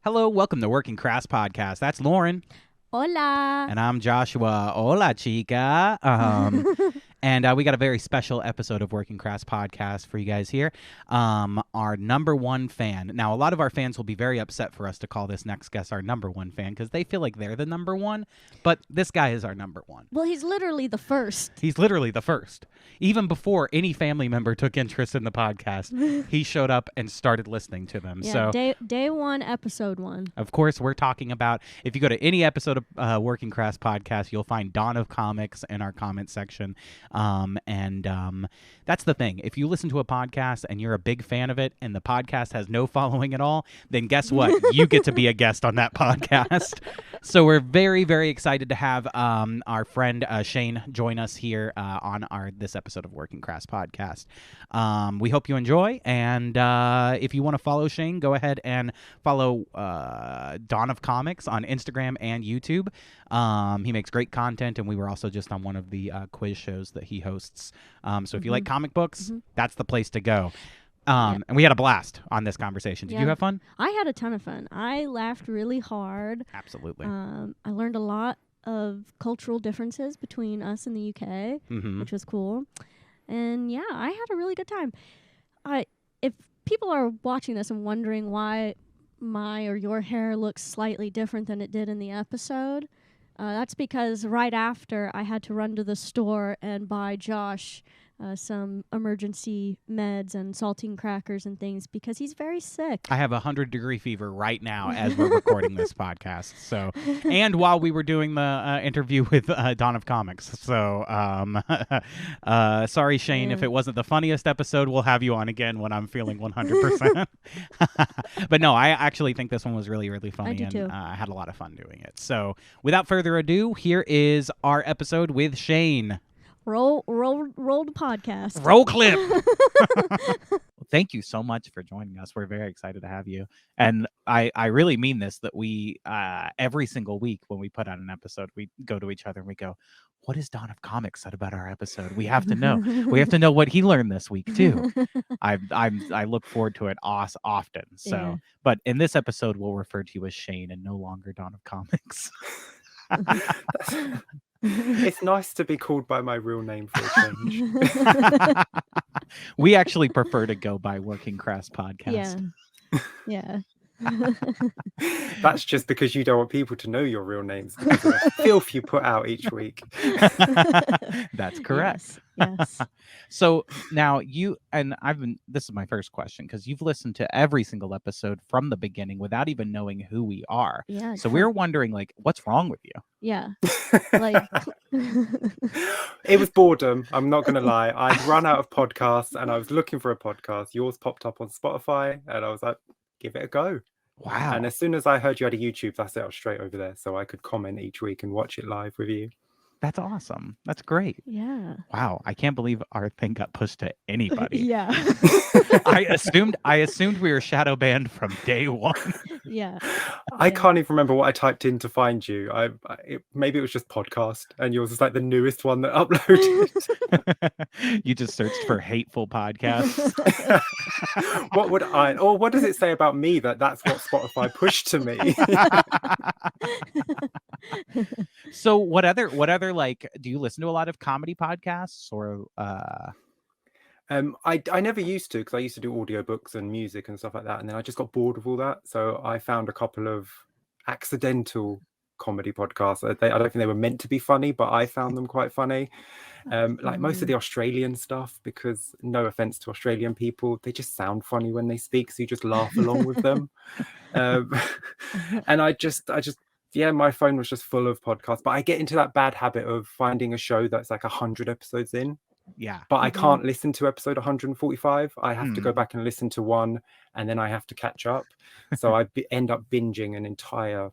Hello, welcome to Working Crass Podcast. That's Lauren. Hola. And I'm Joshua. Hola, chica. And we got a very special episode of Working Crass Podcast for you guys here. Our number one fan. Now, a lot of our fans will be very upset for us to call this next guest our number one fan because they feel like they're the number one. But this guy is our number one. Well, he's literally the first. He's literally the first. Even before any family member took interest in the podcast, he showed up and started listening to them. Yeah, So day one, episode one. of course, we're talking about, if you go to any episode of Working Crass Podcast, you'll find Dawn of Comics in our comment section. That's the thing. If you listen to a podcast and you're a big fan of it and the podcast has no following at all, then guess what? You get to be a guest on that podcast. So we're very, very excited to have our friend Shane join us here on this episode of Working Crass Podcast. We hope you enjoy. And if you want to follow Shane, go ahead and follow Dawn of Comics on Instagram and YouTube. He makes great content, and we were also just on one of the quiz shows that he hosts. So if you like comic books, that's the place to go. And we had a blast on this conversation. Did you have fun? I had a ton of fun. I laughed really hard. Absolutely. I learned a lot of cultural differences between us and the UK, which was cool. And yeah, I had a really good time. If people are watching this and wondering why my or your hair looks slightly different than it did in the episode, that's because right after I had to run to the store and buy Josh some emergency meds and saltine crackers and things because he's very sick. I have 100-degree fever right now as we're recording this podcast. So, and while we were doing the interview with Dawn of Comics. So, sorry, Shane, if it wasn't the funniest episode, we'll have you on again when I'm feeling 100%. But no, I actually think this one was really, really funny. I do too. I had a lot of fun doing it. So, without further ado, here is our episode with Shane. Roll the podcast. Roll clip. Well, thank you so much for joining us. We're very excited to have you. And I really mean this, that we, every single week when we put out an episode, we go to each other and we go, what has Dawn of Comics said about our episode? We have to know. We have to know what he learned this week too. I look forward to it often. So, Yeah. But in this episode, we'll refer to you as Shane and no longer Dawn of Comics. It's nice to be called by my real name for a change. We actually prefer to go by Working Crass Podcast. Yeah. That's just because you don't want people to know your real names because of the filth you put out each week. That's correct. Yes. So now this is my first question because you've listened to every single episode from the beginning without even knowing who we are. Yeah. So we're wondering, like, what's wrong with you? Yeah. Like It was boredom. I'm not going to lie. I'd run out of podcasts and I was looking for a podcast. Yours popped up on Spotify and I was like, give it a go. Wow. And as soon as I heard you had a YouTube, that's it. I was straight over there so I could comment each week and watch it live with you. That's awesome. That's great. yeah. Wow. I can't believe our thing got pushed to anybody. Yeah. I assumed we were shadow banned from day one. Yeah. I can't even remember what I typed in to find you. Maybe it was just podcast, and yours is like the newest one that uploaded. You just searched for hateful podcasts. What does it say about me that's what Spotify pushed to me? So what other like, do you listen to a lot of comedy podcasts or I never used to, because I used to do audiobooks and music and stuff like that, and then I just got bored of all that, so I found a couple of accidental comedy podcasts. I don't think they were meant to be funny, but I found them quite funny. Like most of the Australian stuff, because no offense to Australian people, they just sound funny when they speak, so you just laugh along with them. And I just my phone was just full of podcasts, but I get into that bad habit of finding a show that's like 100 episodes in. Yeah. But I can't listen to episode 145. I have to go back and listen to one, and then I have to catch up. So I end up binging an entire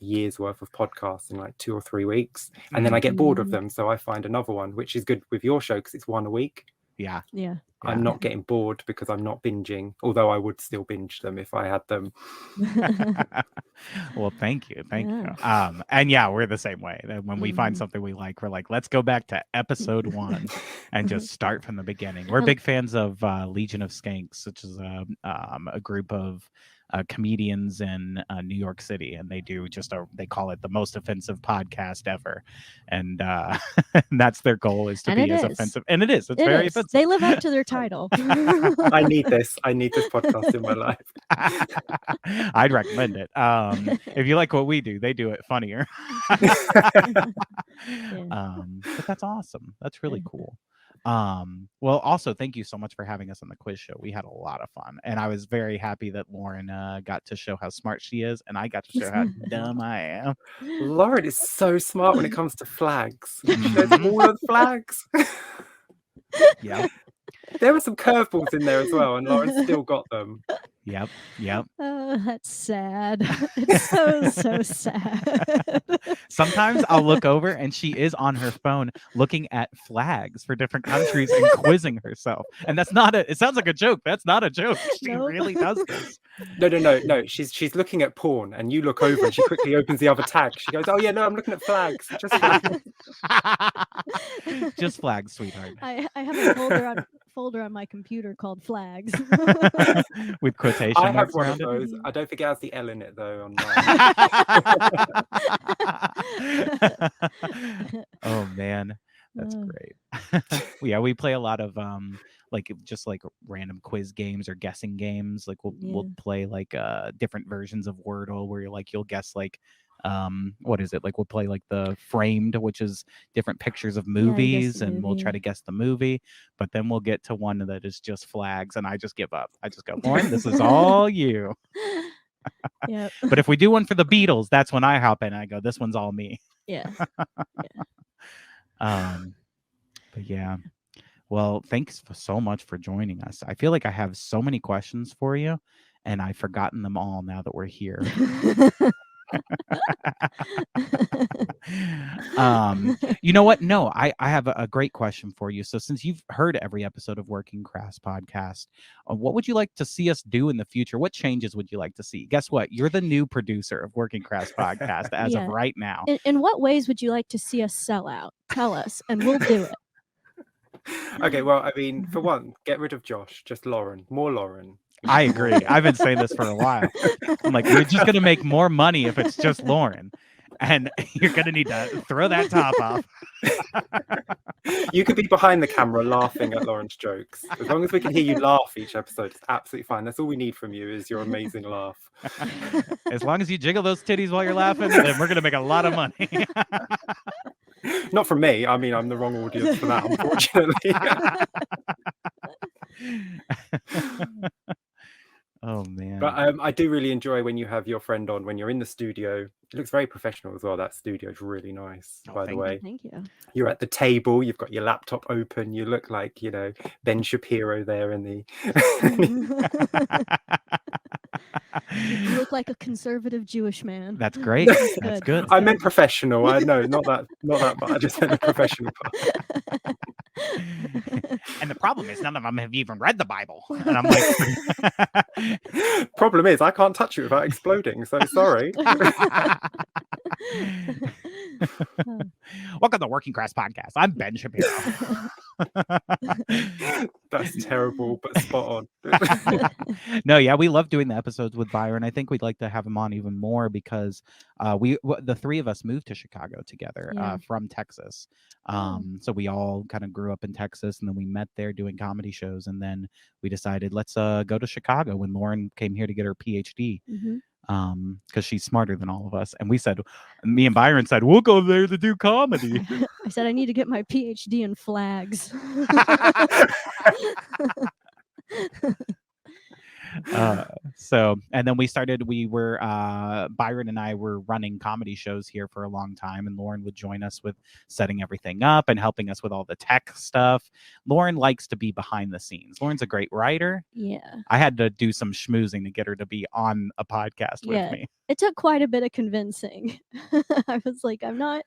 year's worth of podcasts in like 2 or 3 weeks, and then I get bored of them. So I find another one, which is good with your show because it's one a week. Yeah. I'm not getting bored because I'm not binging, although I would still binge them if I had them. Well, thank you. And yeah, we're the same way. When we find something we like, we're like, let's go back to episode 1 and just start from the beginning. We're big fans of Legion of Skanks, which is a group of comedians in New York City, and they do they call it the most offensive podcast ever, and that's their goal, is to And be it as is. offensive, and it is. It's It very is. offensive. They live up to their title. I need this podcast in my life. I'd recommend it. If you like what we do, they do it funnier. But that's awesome. That's really cool. Well, also, thank you so much for having us on the quiz show. We had a lot of fun, and I was very happy that Lauren got to show how smart she is, and I got to show how dumb I am. Lauren is so smart when it comes to flags. There's all of the flags. Yeah. There were some curveballs in there as well, and Lauren still got them. Yep. Oh, that's sad. It's so sad. Sometimes I'll look over and she is on her phone looking at flags for different countries and quizzing herself. And that's not it sounds like a joke. That's not a joke. She really does this. No. She's looking at porn, and you look over and she quickly opens the other tag. She goes, "Oh yeah, no, I'm looking at flags. Just flags." Just flags, sweetheart. I have a folder on my computer called flags. With quotation I have marks one around of it. those. I don't think it has the L in it though. On mine. Oh man, that's great. Yeah, we play a lot of just like random quiz games or guessing games. Like we'll play like different versions of Wordle where you'll guess like what is it, like we'll play like the Framed, which is different pictures of movies, and we'll try to guess the movie, but then we'll get to one that is just flags, and I just give up. I just go, Lauren, this is all you. Yep. But if we do one for the Beatles, that's when I hop in and I go, this one's all me. Yeah. But yeah, well, thanks so much for joining us. I feel like I have so many questions for you, and I've forgotten them all now that we're here. You know what? No, I have a great question for you. So since you've heard every episode of Working Crass podcast, what would you like to see us do in the future? What changes would you like to see? Guess what? You're the new producer of Working Crass podcast as of right now. In what ways would you like to see us sell out? Tell us, and we'll do it. Okay, well, I mean, for one, get rid of Josh, just Lauren, more Lauren. I agree. I've been saying this for a while. I'm like, we're just going to make more money if it's just Lauren. And you're going to need to throw that top off. You could be behind the camera laughing at Lauren's jokes. As long as we can hear you laugh each episode, it's absolutely fine. That's all we need from you, is your amazing laugh. As long as you jiggle those titties while you're laughing, then we're going to make a lot of money. Not from me. I mean, I'm the wrong audience for that, unfortunately. Oh man. But I do really enjoy when you have your friend on when you're in the studio. It looks very professional as well. That studio is really nice, by the way. Thank you. You're at the table, you've got your laptop open, you look like, Ben Shapiro there in the You look like a conservative Jewish man. That's great. That's good. I meant professional. I know, not that but I just meant the professional part. And the problem is none of them have even read the Bible. And I'm like, problem is I can't touch it without exploding, so sorry. Welcome to the Working Crass podcast. I'm Ben Shapiro. That's terrible, but spot on. No, yeah, we love doing the episodes with Byron. I think we'd like to have him on even more because the three of us moved to Chicago together from Texas. So we all kind of grew up in Texas, and then we met there doing comedy shows, and then we decided let's go to Chicago when Lauren came here to get her PhD. Because she's smarter than all of us. And me and Byron said, we'll go there to do comedy. I said, I need to get my PhD in flags. And then Byron and I were running comedy shows here for a long time, and Lauren would join us with setting everything up and helping us with all the tech stuff. Lauren likes to be behind the scenes. Lauren's a great writer. Yeah. I had to do some schmoozing to get her to be on a podcast with me. It took quite a bit of convincing. I was like, I'm not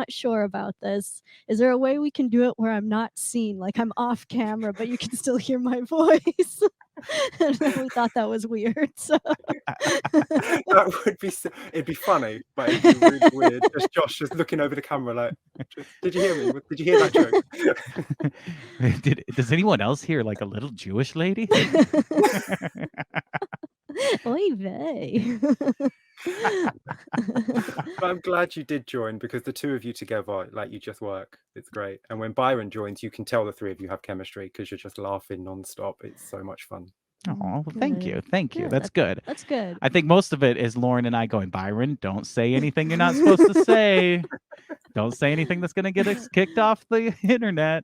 sure about this. Is there a way we can do it where I'm not seen, like I'm off camera, but you can still hear my voice? And then we thought that was weird. So that would be it'd be funny, but it'd be really weird. Just Josh just looking over the camera like, did you hear me? Did you hear that joke? Does anyone else hear like a little Jewish lady? Oy vey. But I'm glad you did join, because the two of you together, like, you just work. It's great. And when Byron joins, you can tell the three of you have chemistry because you're just laughing nonstop. It's so much fun. Oh, well, thank you. Thank you. Yeah, That's good. That's good. I think most of it is Lauren and I going, Byron, don't say anything you're not supposed to say. Don't say anything that's going to get us kicked off the internet.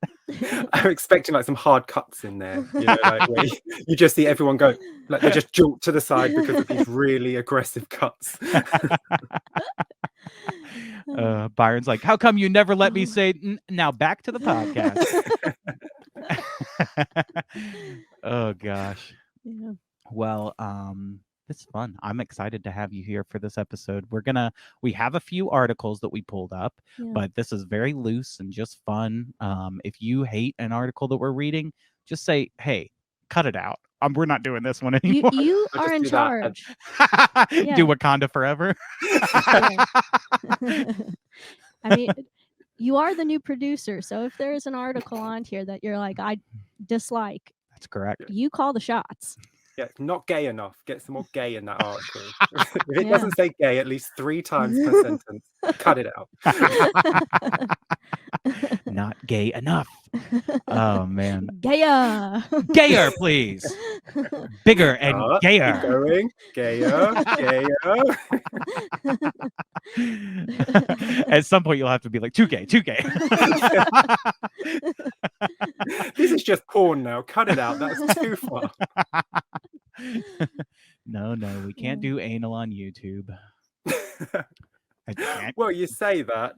I'm expecting like some hard cuts in there, you know, like where you just see everyone go, like they just jolt to the side because of these really aggressive cuts. Byron's like, how come you never let me say, now back to the podcast. Oh, gosh. Yeah. Well, it's fun. I'm excited to have you here for this episode. We have a few articles that we pulled up, but this is very loose and just fun. If you hate an article that we're reading, just say, hey, cut it out. We're not doing this one anymore. You are in charge. Do Wakanda forever. I mean, you are the new producer, so if there is an article on here that you're like, I dislike, that's correct. You call the shots. Yeah, not gay enough. Get some more gay in that article. If it doesn't say gay at least 3 times per sentence, cut it out. Not gay enough. Oh, man. Gayer, please. Bigger and gayer. Keep going. Gayer. At some point, you'll have to be like, too gay. This is just porn now. Cut it out. That's too far. No, we can't do anal on YouTube. Well, you say that.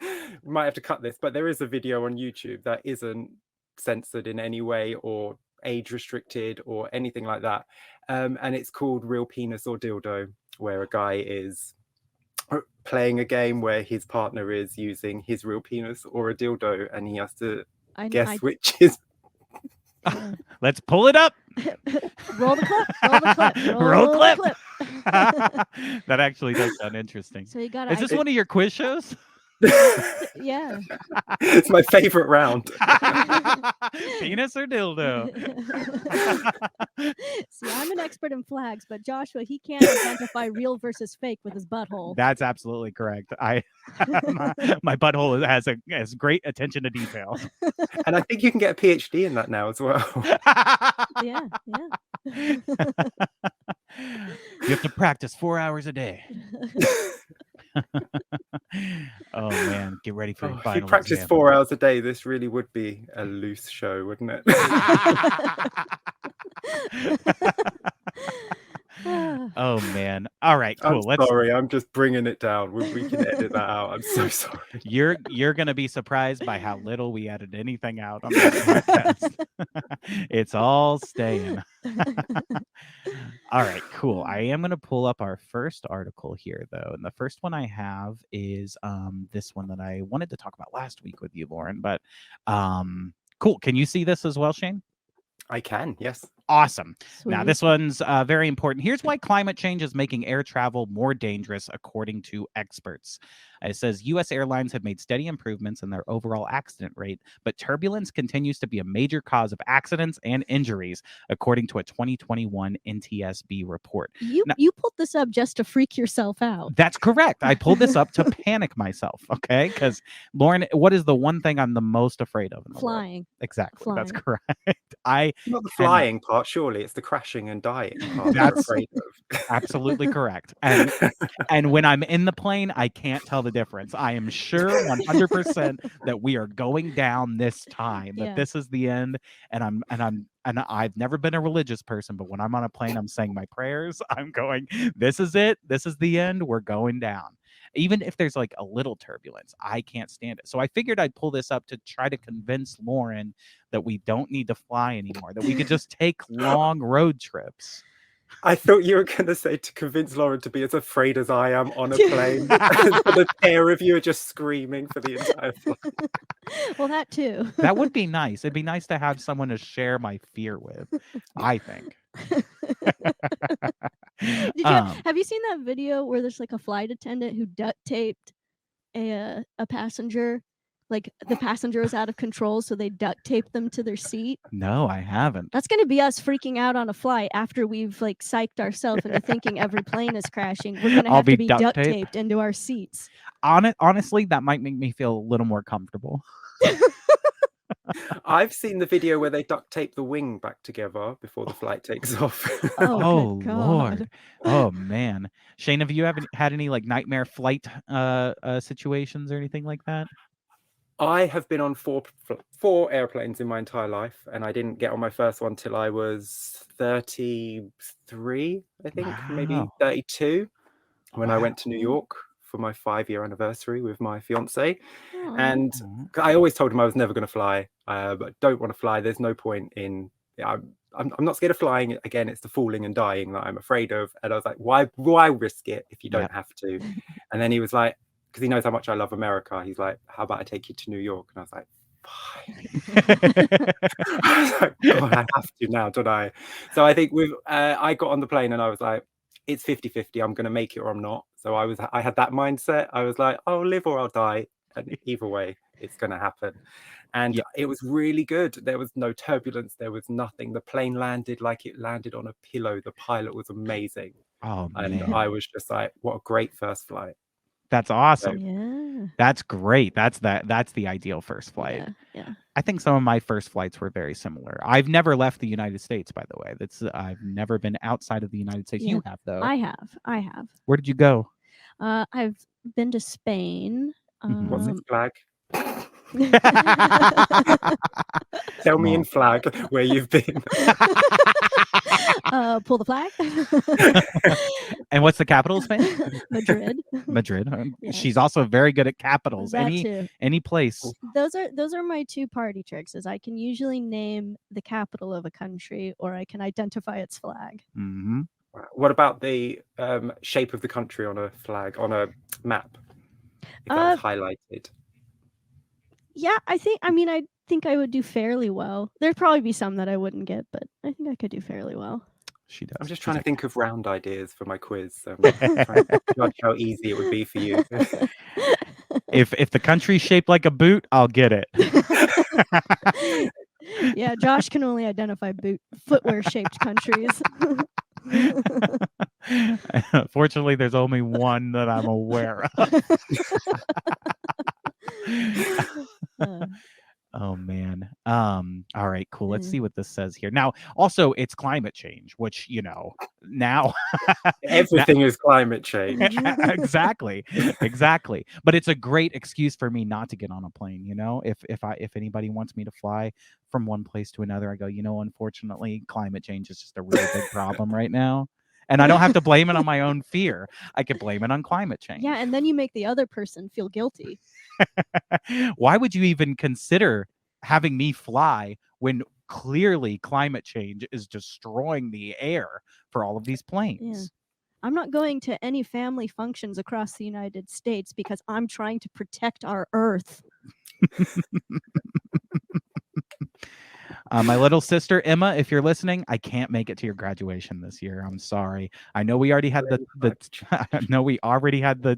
We might have to cut this, but there is a video on YouTube that isn't censored in any way or age restricted or anything like that. And it's called Real Penis or Dildo, where a guy is playing a game where his partner is using his real penis or a dildo, and he has to guess which is. Let's pull it up. Roll the clip. Roll clip. That actually does sound interesting. So you got. Is this one of your quiz shows? Yeah. It's my favorite round. Penis or dildo? See, I'm an expert in flags, but Joshua, he can't identify real versus fake with his butthole. That's absolutely correct. My butthole has great attention to detail. And I think you can get a PhD in that now as well. Yeah. You have to practice 4 hours a day. Oh man, get ready for your final If you practice exam. 4 hours a day, this really would be a loose show, wouldn't it? Oh man. All right, cool. I'm sorry, I'm just bringing it down. We can edit that out. I'm so sorry. You're gonna be surprised by how little we added anything out on this podcast. It's all staying. All right, cool. I am gonna pull up our first article here though, and the first one I have is this one that I wanted to talk about last week with you, Lauren. But cool. Can you see this as well, Shane? I can, yes. Awesome. Sweet. Now, this one's very important. Here's why climate change is making air travel more dangerous, according to experts. It says U.S. airlines have made steady improvements in their overall accident rate, but turbulence continues to be a major cause of accidents and injuries, according to a 2021 NTSB report. You pulled this up just to freak yourself out. That's correct. I pulled this up to panic myself, okay? Because, Lauren, what is the one thing I'm the most afraid of in the Flying. world? Exactly. Flying. That's correct. Not the flying part, surely. It's the crashing and dying part That's you're afraid of. Absolutely correct. And when I'm in the plane, I can't tell the difference. I am sure 100% that we are going down this time, that this is the end. And I've never been a religious person, but when I'm on a plane, I'm saying my prayers. I'm going, this is it. This is the end. We're going down. Even if there's like a little turbulence, I can't stand it. So I figured I'd pull this up to try to convince Lauren that we don't need to fly anymore, that we could just take long road trips. I thought you were going to say to convince Lauren to be as afraid as I am on a plane. The pair of you are just screaming for the entire flight. Well, that too. That would be nice. It'd be nice to have someone to share my fear with, I think. Have you seen that video where there's like a flight attendant who duct taped a passenger like the passenger was out of control, so they duct taped them to their seat? No, I haven't. That's going to be us freaking out on a flight after we've like psyched ourselves into thinking every plane is crashing. We're going to have to be duct taped into our seats. Honestly, that might make me feel a little more comfortable. I've seen the video where they duct tape the wing back together before the flight takes off. Oh, good Lord. Oh man. Shane, have you had any like nightmare flight situations or anything like that? I have been on four airplanes in my entire life, and I didn't get on my first one till I was 33, I think, maybe 32, when I went to New York for my 5-year anniversary with my fiance. And I always told him I was never going to fly, but don't want to fly. There's no point in. I'm not scared of flying. Again, it's the falling and dying that I'm afraid of. And I was like, why risk it if you don't have to? And then he was like, because he knows how much I love America, he's like, how about I take you to New York? And I was like, fine. I was like, God, I have to now, don't I? So I think I got on the plane and I was like, it's 50-50. I'm going to make it or I'm not. So I had that mindset. I was like, I'll live or I'll die. And either way, it's going to happen. And it was really good. There was no turbulence. There was nothing. The plane landed like it landed on a pillow. The pilot was amazing. Oh, and man. I was just like, what a great first flight. That's awesome. Yeah. That's great. That's the ideal first flight. Yeah. I think some of my first flights were very similar. I've never left the United States, by the way. I've never been outside of the United States. Yeah. You have, though. I have. Where did you go? I've been to Spain. What's its flag? Tell me in flag where you've been. Pull the flag. And what's the capital of Spain? Madrid. Madrid. Yeah. She's also very good at capitals. That too. Any place. Those are my two party tricks. Is I can usually name the capital of a country, or I can identify its flag. Mm-hmm. What about the shape of the country on a flag, on a map? If that was highlighted. Yeah, I think I would do fairly well. There'd probably be some that I wouldn't get, but I think I could do fairly well. She does. I'm just trying to think of round ideas for my quiz. Trying to judge how easy it would be for you. If the country's shaped like a boot, I'll get it. Yeah, Josh can only identify footwear shaped countries. Fortunately, there's only one that I'm aware of. Oh man. All right, cool. Let's see what this says here. Now, also it's climate change, which, now everything is climate change. Exactly. But it's a great excuse for me not to get on a plane, if anybody wants me to fly from one place to another, I go, unfortunately, climate change is just a really big problem right now. And I don't have to blame it on my own fear. I could blame it on climate change. Yeah, and then you make the other person feel guilty. Why would you even consider having me fly when clearly climate change is destroying the air for all of these planes? Yeah. I'm not going to any family functions across the United States because I'm trying to protect our Earth. My little sister Emma, if you're listening, I can't make it to your graduation this year. I'm sorry. I know we already had the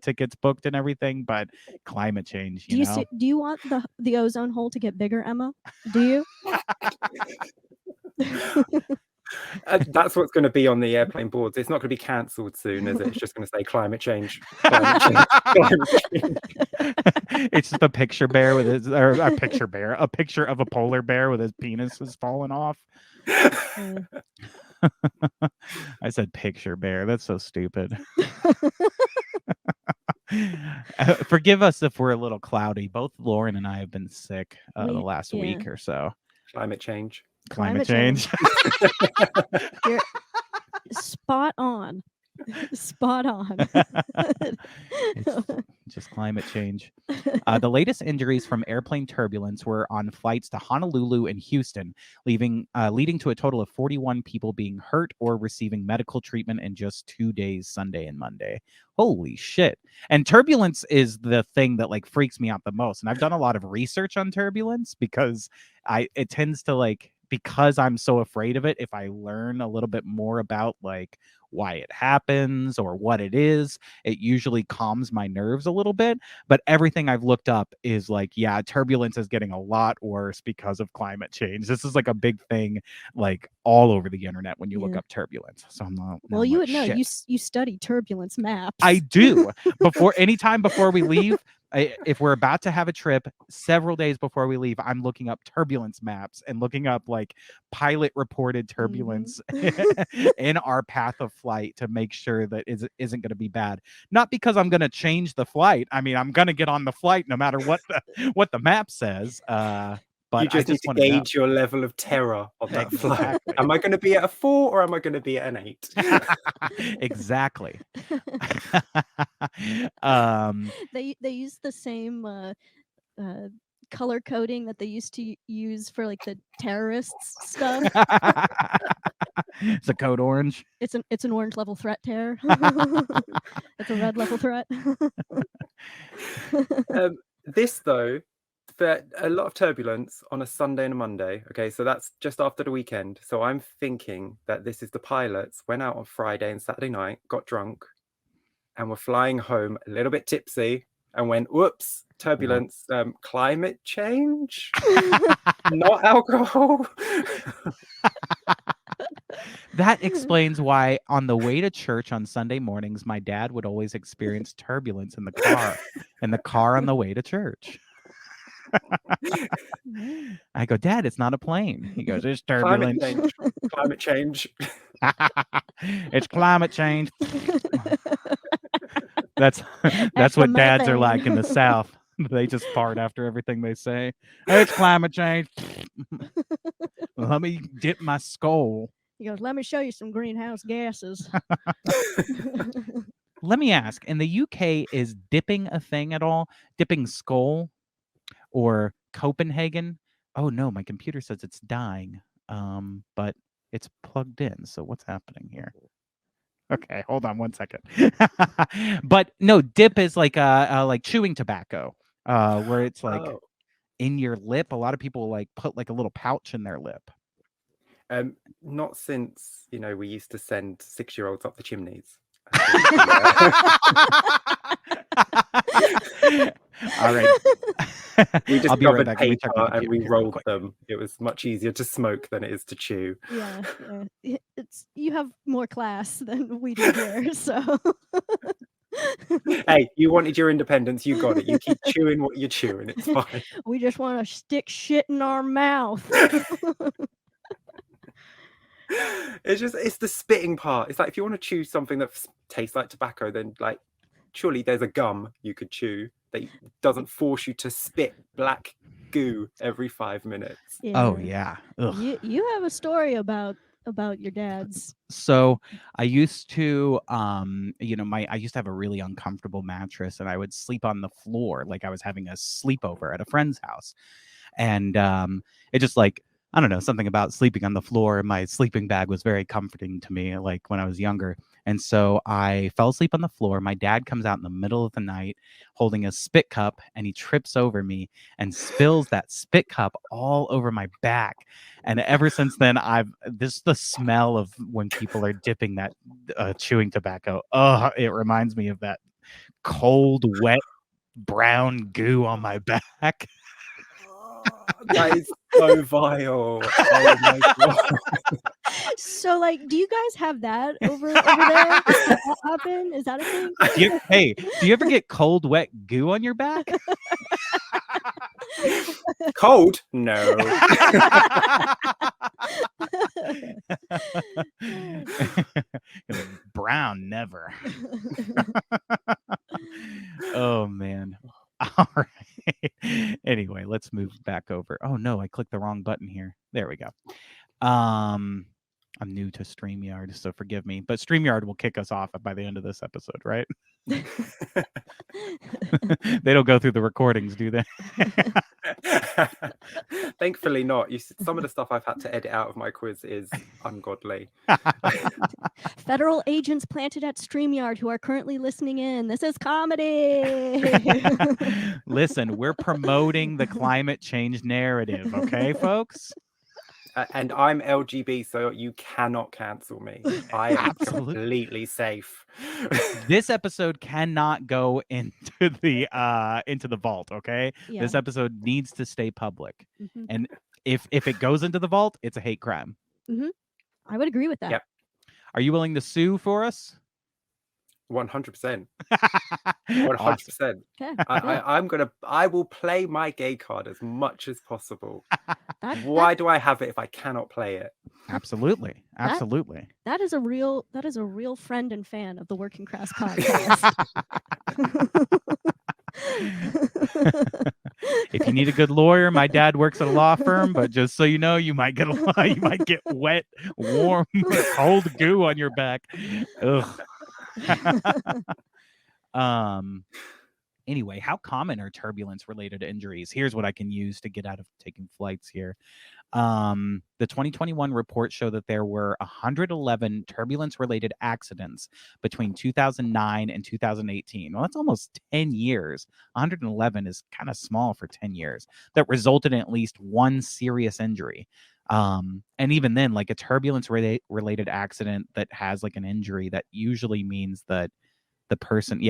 tickets booked and everything, but climate change. Do you want the ozone hole to get bigger, Emma? Do you? That's what's going to be on the airplane boards. It's not going to be cancelled soon, is it? It's just going to say climate change. Climate change. It's just a picture bear a picture of a polar bear with his penis is falling off. I said picture bear. That's so stupid. Forgive us if we're a little cloudy. Both Lauren and I have been sick the last week or so. Climate change. Climate change. You're spot on. Spot on. It's just climate change. The latest injuries from airplane turbulence were on flights to Honolulu and Houston, leading to a total of 41 people being hurt or receiving medical treatment in just 2 days, Sunday and Monday. Holy shit. And turbulence is the thing that freaks me out the most. And I've done a lot of research on turbulence because it tends to because I'm so afraid of it, if I learn a little bit more about why it happens or what it is. It usually calms my nerves a little bit. But everything I've looked up is like, yeah, turbulence is getting a lot worse because of climate change. This is like a big thing, like all over the internet when you look up turbulence. So I'm not. Well, you would know. You study turbulence maps. I do. Anytime before we leave, if we're about to have a trip, several days before we leave, I'm looking up turbulence maps and looking up like pilot reported turbulence in our path of flight to make sure that it isn't going to be bad. Not because I'm going to change the flight. I mean, I'm going to get on the flight no matter what the map says. But you just need to gauge your level of terror on that flight. Am I going to be at a 4 or am I going to be at an 8? Exactly. They use the same color coding that they used to use for like the terrorists stuff. It's a code orange. It's an orange level threat terror. It's a red level threat. This though, for a lot of turbulence on a Sunday and a Monday. Okay, so that's just after the weekend. So I'm thinking that this is the pilots went out on Friday and Saturday night, got drunk, and were flying home a little bit tipsy and went, whoops, turbulence, climate change, not alcohol. That explains why on the way to church on Sunday mornings, my dad would always experience turbulence in the car on the way to church. I go, Dad, it's not a plane. He goes, it's turbulence. Climate change. It's climate change. That's what dads are like in the South. They just fart after everything they say. It's climate change. Let me dip my skull. He goes, let me show you some greenhouse gases. Let me ask, in the UK, is dipping a thing at all? Dipping skull or Copenhagen? Oh no, my computer says it's dying. But it's plugged in. So what's happening here? Okay, hold on 1 second. But no, dip is like like chewing tobacco, where it's like in your lip. A lot of people like put like a little pouch in their lip. Not since we used to send 6-year-olds up the chimneys. All right. We just covered paper and we rolled them. It was much easier to smoke than it is to chew. Yeah. You have more class than we do here, so. Hey, you wanted your independence, you got it. You keep chewing what you're chewing, it's fine. We just want to stick shit in our mouth. It's the spitting part. It's like if you want to chew something that tastes like tobacco, then like surely there's a gum you could chew that doesn't force you to spit black goo every 5 minutes. Yeah. Oh yeah. You have a story about your dad's. So I used to I used to have a really uncomfortable mattress and I would sleep on the floor like I was having a sleepover at a friend's house. And it just like, I don't know, something about sleeping on the floor. My sleeping bag was very comforting to me, like when I was younger. And so I fell asleep on the floor. My dad comes out in the middle of the night holding a spit cup and he trips over me and spills that spit cup all over my back. And ever since then, this is the smell of when people are dipping that chewing tobacco. Oh, it reminds me of that cold, wet, brown goo on my back. That is so vile. Oh my God. So, like, do you guys have that over there? Does that happen? Is that a thing? Hey, do you ever get cold, wet goo on your back? Cold? No. Brown, never. Oh, man. All right. Anyway, let's move back over. Oh no, I clicked the wrong button here. There we go. I'm new to StreamYard, so forgive me. But StreamYard will kick us off by the end of this episode, right? They don't go through the recordings, do they? Thankfully not. Some of the stuff I've had to edit out of my quiz is ungodly. Federal agents planted at StreamYard who are currently listening in. This is comedy. Listen, we're promoting the climate change narrative, okay, folks? And I'm LGB, so you cannot cancel me. I am Absolutely. completely safe. This episode cannot go into the vault, okay? Yeah. This episode needs to stay public. Mm-hmm. And if it goes into the vault, it's a hate crime. Mm-hmm. I would agree with that. Yep. Are you willing to sue for us? 100%. Awesome. 100%. Okay. I will play my gay card as much as possible. That Do I have it if I cannot play it? Absolutely. Absolutely. that is a real friend and fan of the Working Crass podcast. If you need a good lawyer, my dad works at a law firm, but just so you know, you might get wet, warm, cold goo on your back. Ugh. Anyway, how common are turbulence related injuries? Here's what I can use to get out of taking flights here. The 2021 report showed that there were 111 turbulence related accidents between 2009 and 2018. Well, that's almost 10 years. 111 is kind of small for 10 years, that resulted in at least one serious injury. And even then, like a turbulence related accident that has like an injury, that usually means that the person,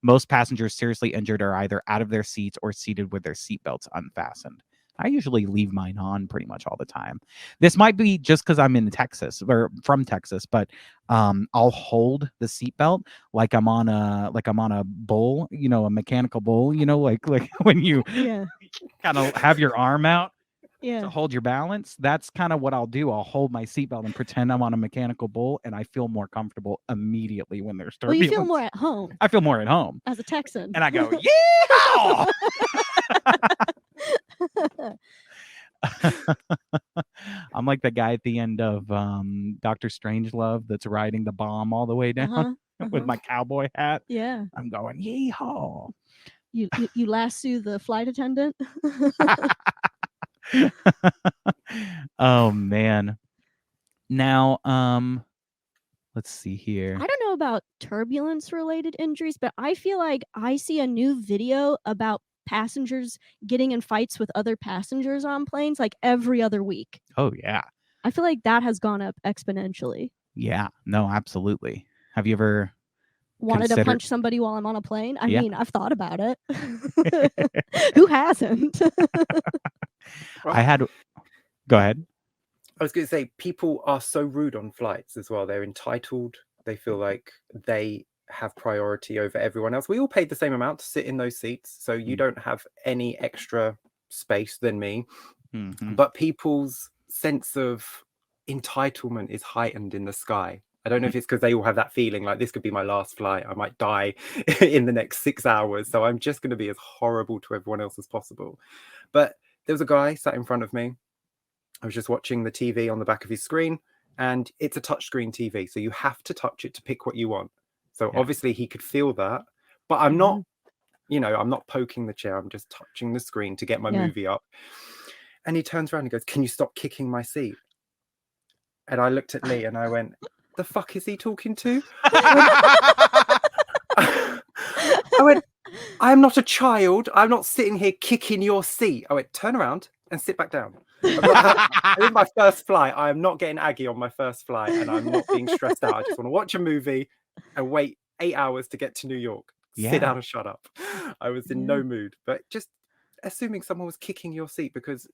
most passengers seriously injured are either out of their seats or seated with their seatbelts unfastened. I usually leave mine on pretty much all the time. This might be just because I'm in Texas or from Texas, but I'll hold the seatbelt like I'm on a bull, a mechanical bull, like when you kind of have your arm out to hold your balance. That's kind of what I'll do. I'll hold my seatbelt and pretend I'm on a mechanical bull, and I feel more comfortable immediately when there's turbulence. Well, you feel more at home. I feel more at home as a Texan, and I go, yeah. I'm like the guy at the end of Dr. Strangelove that's riding the bomb all the way down with my cowboy hat. Yeah, I'm going, yeehaw. You lasso the flight attendant. Oh man. Now, let's see here. I don't know about turbulence related injuries, but I feel like I see a new video about passengers getting in fights with other passengers on planes like every other week. Oh yeah. I feel like that has gone up exponentially. Yeah, no, absolutely. Have you ever wanted to punch somebody while I'm on a plane? I mean, I've thought about it. Who hasn't? Go ahead. I was going to say, people are so rude on flights as well. They're entitled. They feel like they have priority over everyone else. We all paid the same amount to sit in those seats, so you don't have any extra space than me. Mm-hmm. But people's sense of entitlement is heightened in the sky. I don't know if it's because they all have that feeling like this could be my last flight. I might die in the next 6 hours. So I'm just going to be as horrible to everyone else as possible. But there was a guy sat in front of me. I was just watching the TV on the back of his screen, and it's a touchscreen TV. So you have to touch it to pick what you want. So obviously he could feel that, but I'm not, I'm not poking the chair. I'm just touching the screen to get my movie up. And he turns around and goes, "Can you stop kicking my seat?" And I looked at Lee and I went, "The fuck is he talking to?" I went, "I'm not a child. I'm not sitting here kicking your seat." I went, "Turn around and sit back down." This is my first flight. I am not getting aggy on my first flight, and I'm not being stressed out. I just want to watch a movie and wait 8 hours to get to New York. Sit down and shut up. I was in no mood. But just assuming someone was kicking your seat because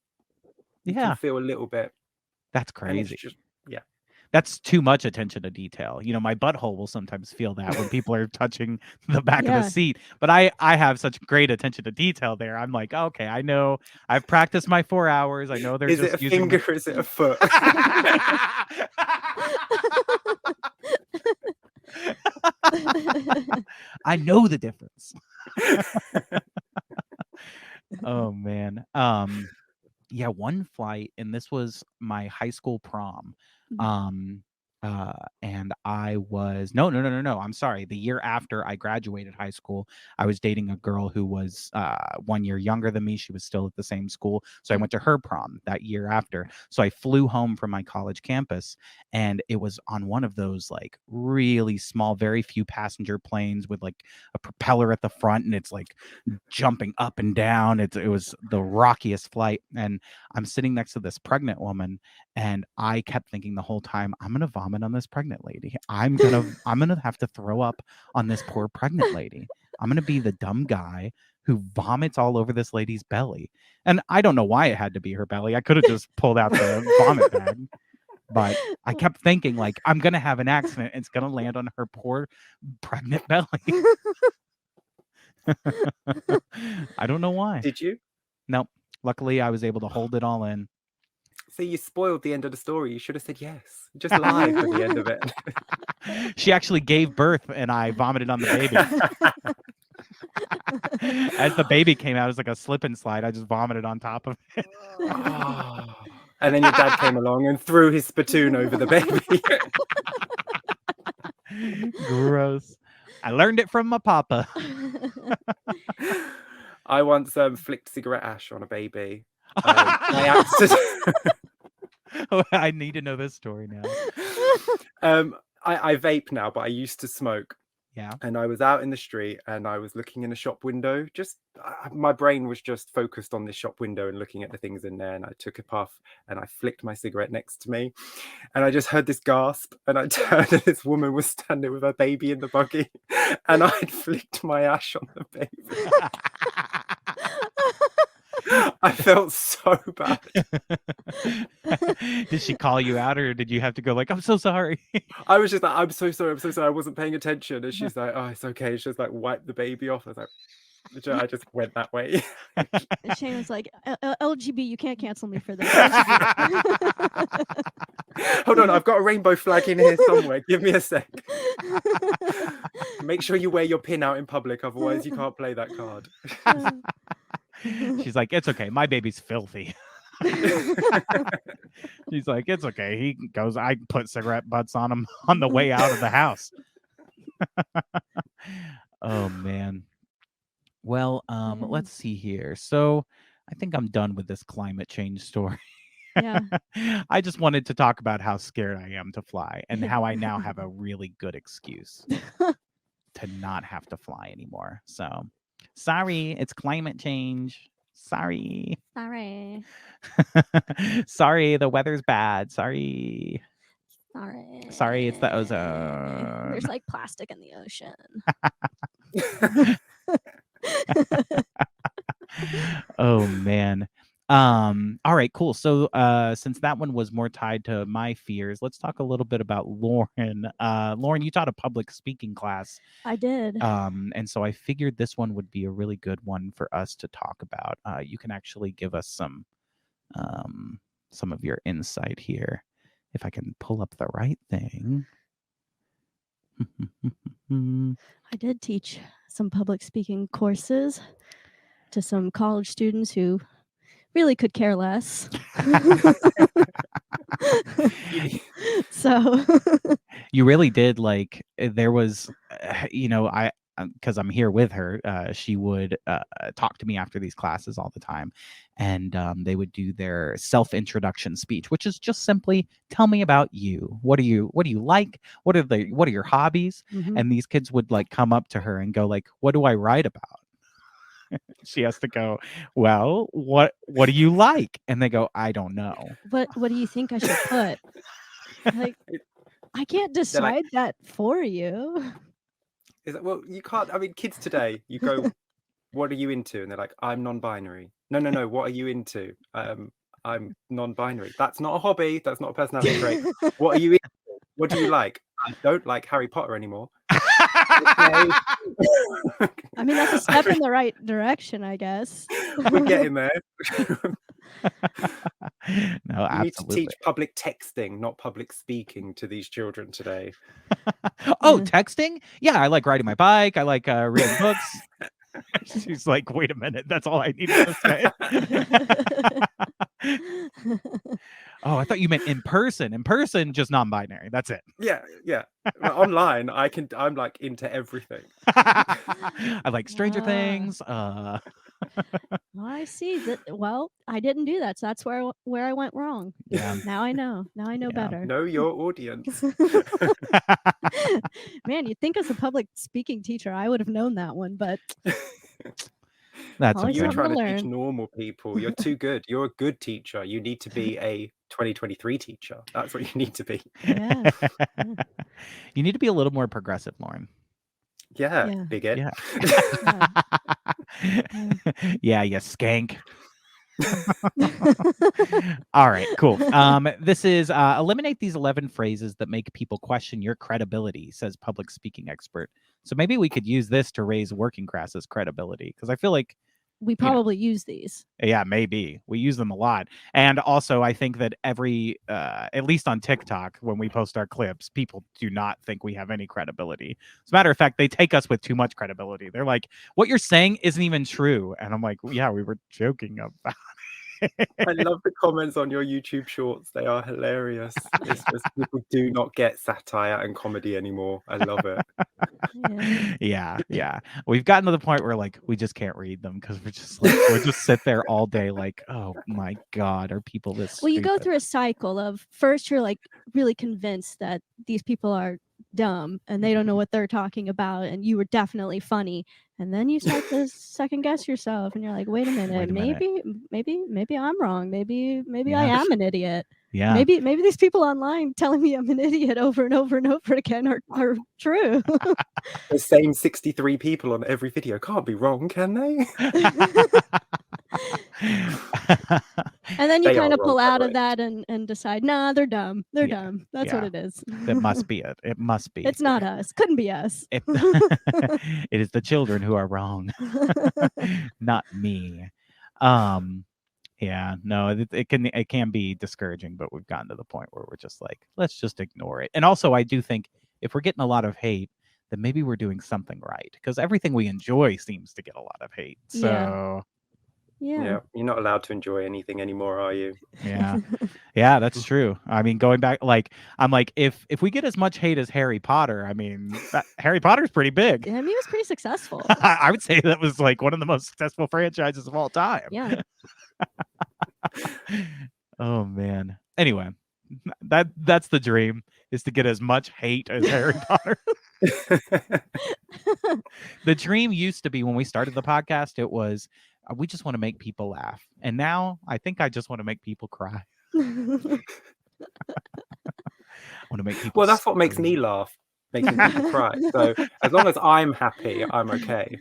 you can feel a little bit. That's crazy. That's too much attention to detail. My butthole will sometimes feel that when people are touching the back of the seat. But I have such great attention to detail there. I'm like, okay, I know. I've practiced my 4 hours. I know they're is just it a finger or is it a foot? I know the difference. Oh man. One flight, and this was my high school prom. And I was no. I'm sorry. The year after I graduated high school, I was dating a girl who was 1 year younger than me. She was still at the same school, so I went to her prom that year after. So I flew home from my college campus, and it was on one of those like really small, very few passenger planes with like a propeller at the front, and it's like jumping up and down. It was the rockiest flight, and I'm sitting next to this pregnant woman, and I kept thinking the whole time, I'm gonna vomit on this pregnant lady. I'm gonna have to throw up on this poor pregnant lady. I'm gonna be the dumb guy who vomits all over this lady's belly. And I don't know why it had to be her belly. I could have just pulled out the vomit bag. But I kept thinking, like, I'm gonna have an accident. It's gonna land on her poor pregnant belly. I don't know why. Did you? No. Luckily, I was able to hold it all in. See, you spoiled the end of the story. You should have said yes. Just lied at the end of it. She actually gave birth, and I vomited on the baby. As the baby came out, it was like a slip and slide. I just vomited on top of it. Oh. And then your dad came along and threw his spittoon over the baby. Gross. I learned it from my papa. I once flicked cigarette ash on a baby. By accident. Oh, I need to know this story now. I vape now, but I used to smoke. Yeah. And I was out in the street and I was looking in a shop window. Just my brain was just focused on this shop window and looking at the things in there. And I took a puff and I flicked my cigarette next to me. And I just heard this gasp. And I turned and this woman was standing with her baby in the buggy. And I'd flicked my ash on the baby. I felt so bad. Did she call you out, or did you have to go like, I'm so sorry? I was just like, I'm so sorry. I wasn't paying attention. And she's like, oh, it's okay. She's like, wipe the baby off. I was like, I just went that way. And Shane was like, LGB, you can't cancel me for this. Hold on, I've got a rainbow flag in here somewhere. Give me a sec. Make sure you wear your pin out in public, otherwise you can't play that card. She's like, it's okay. My baby's filthy. He's like, it's okay. He goes, I put cigarette butts on him on the way out of the house. Oh, man. Well, let's see here. So I think I'm done with this climate change story. Yeah. I just wanted to talk about how scared I am to fly and how I now have a really good excuse to not have to fly anymore. So sorry, it's climate change. Sorry. Sorry, the weather's bad. Sorry, it's the ozone. There's like plastic in the ocean. Oh, man. All right, cool. So since that one was more tied to my fears, let's talk a little bit about Lauren. Lauren, you taught a public speaking class. I did. And so I figured this one would be a really good one for us to talk about. You can actually give us some of your insight here, if I can pull up the right thing. I did teach some public speaking courses to some college students who really could care less. So you really did, like, there was, I because I'm here with her, she would talk to me after these classes all the time, and they would do their self-introduction speech, which is just simply, tell me about you. What do you like? What are your hobbies? Mhm. And these kids would like come up to her and go like, what do I write about? She has to go, well, what do you like? And they go, I don't know. What do you think I should put? Like, I can't decide that for you. Is that, well, you can't. I mean, kids today, you go, what are you into? And they're like, I'm non-binary. No. What are you into? I'm non-binary. That's not a hobby. That's not a personality trait. What are you into? What do you like? I don't like Harry Potter anymore. I mean, that's a step in the right direction, I guess. We're getting there. No, you need to absolutely. teach public texting, not public speaking, to these children today. Oh, texting? Yeah, I like riding my bike. I like reading books. She's like, wait a minute. That's all I needed to say. Oh, I thought you meant in person. In person, just non-binary. That's it. Yeah. Well, online, I'm like into everything. I like Stranger Things. I see that. Well, I didn't do that, so that's where I went wrong. Yeah. Now I know. Now I know better. Know your audience. Man, you'd think as a public speaking teacher, I would have known that one, but That's always You're okay. something trying to to teach learn. normal people. You're too good. You're a good teacher. You need to be a 2023 teacher. That's what you need to be. Yeah. You need to be a little more progressive, Lauren. Yeah, Yeah. bigot. Yeah. Yeah. Yeah, you skank. All right, cool. This is eliminate these 11 phrases that make people question your credibility, says public speaking expert. So maybe we could use this to raise Working Crass's credibility, because I feel like We probably use these. yeah, maybe we use them a lot. And also I think that every at least on TikTok, when we post our clips, people do not think we have any credibility. As a matter of fact, they take us with too much credibility. They're like, what you're saying isn't even true. And I'm like, yeah, we were joking about I love the comments on your YouTube shorts. They are hilarious. It's just people do not get satire and comedy anymore. I love it. Yeah. We've gotten to the point where like we just can't read them because we're just sit there all day like, oh my God, are people this Well, you go stupid? through a cycle of first you're like really convinced that these people are dumb and they don't know what they're talking about and you were definitely funny, and then you start to second guess yourself and you're like, wait a minute, maybe I'm wrong, maybe I am an idiot. Yeah. Maybe these people online telling me I'm an idiot over and over and over again are true. The same 63 people on every video can't be wrong, can they? And then you They kind are of pull wrong, by out the of way. that and decide, nah, they're dumb. They're Yeah, dumb. That's what it is. That must be it. It must be. It's not us. Couldn't be us. It is the children who are wrong, not me. Yeah, no, it can be discouraging, but we've gotten to the point where we're just like, let's just ignore it. And also, I do think if we're getting a lot of hate, then maybe we're doing something right, because everything we enjoy seems to get a lot of hate. So Yeah. You're not allowed to enjoy anything anymore, are you? yeah, that's true. I mean, going back, like, I'm like, if we get as much hate as Harry Potter, I mean, Harry Potter's pretty big. I mean, it was pretty successful. I would say that was like one of the most successful franchises of all time. Yeah. Oh man. Anyway, that's the dream, is to get as much hate as Harry Potter. The dream used to be, when we started the podcast, it was we just want to make people laugh. And now I think I just want to make people cry. I want to make people Well, that's what makes me laugh, making people cry. So as long as I'm happy, I'm okay.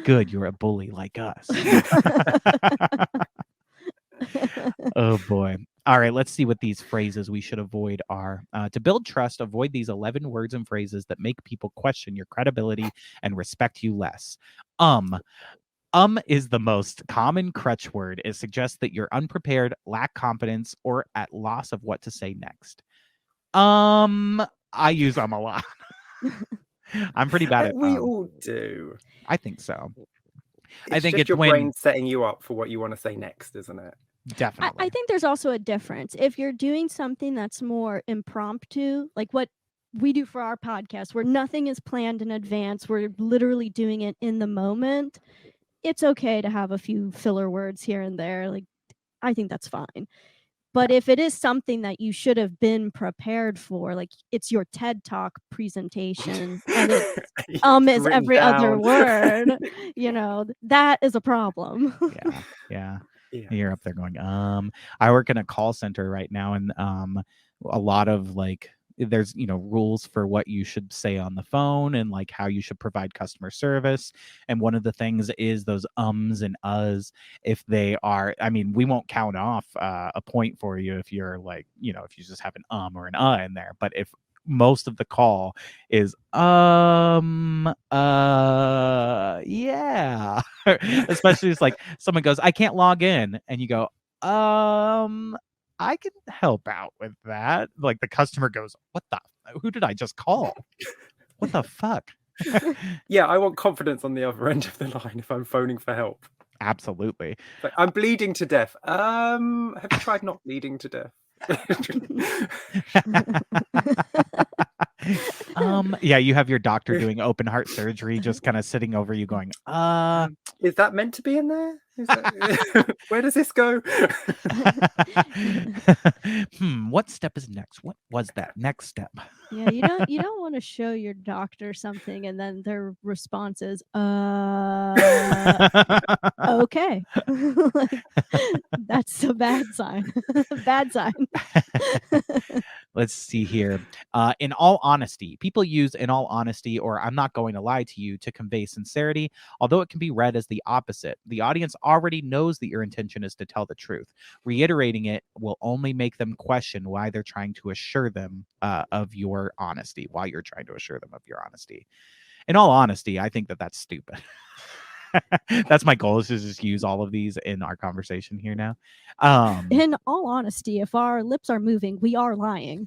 Good, you're a bully like us. Oh boy. All right, let's see what these phrases we should avoid are. To build trust, avoid these 11 words and phrases that make people question your credibility and respect you less. Is the most common crutch word. It suggests that you're unprepared, lack confidence, or at loss of what to say next. I use a lot. I'm pretty bad at We all do. I think so. I think it's your brain setting you up for what you want to say next, isn't it? Definitely. I think there's also a difference. If you're doing something that's more impromptu, like what we do for our podcast, where nothing is planned in advance, we're literally doing it in the moment, it's okay to have a few filler words here and there. Like, I think that's fine. But if it is something that you should have been prepared for, like it's your TED Talk presentation and it's is every other word, that is a problem. Yeah. You're up there going, I work in a call center right now, and a lot of like there's rules for what you should say on the phone and like how you should provide customer service. And one of the things is those ums and uhs. If they are, I mean, we won't count off a point for you if you're like, if you just have an or an in there. But if most of the call is yeah, especially it's like someone goes, I can't log in, and you go, I can help out with that. Like the customer goes, who did I just call? What the fuck? Yeah, I want confidence on the other end of the line if I'm phoning for help. Absolutely. Like, I'm bleeding to death. Have you tried not bleeding to death? Yeah, you have your doctor doing open heart surgery, just kind of sitting over you going, is that meant to be in there? Where does this go? What step is next? What was that next step? Yeah, you don't want to show your doctor something and then their response is okay. Like, that's a bad sign. Bad sign. Let's see here. In all honesty, people use in all honesty or I'm not going to lie to you to convey sincerity, although it can be read as the opposite. The audience already knows that your intention is to tell the truth. Reiterating it will only make them question why they're trying to assure them of your honesty, why you're trying to assure them of your honesty. In all honesty, I think that that's stupid. That's my goal, is to just use all of these in our conversation here now. In all honesty, if our lips are moving, we are lying.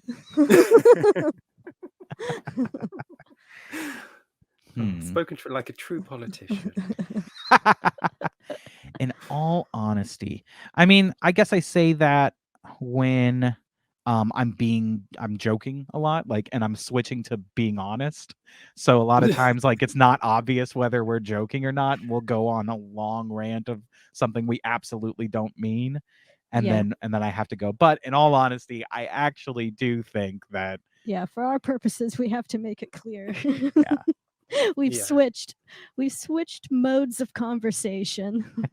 Spoken to like a true politician. In all honesty, I mean, I guess I say that when I'm joking a lot, like, and I'm switching to being honest. So a lot of times, like, it's not obvious whether we're joking or not. We'll go on a long rant of something we absolutely don't mean. And Yeah. then I have to go. But in all honesty, I actually do think that Yeah, for our purposes, we have to make it clear. Yeah. We've Yeah. switched modes of conversation.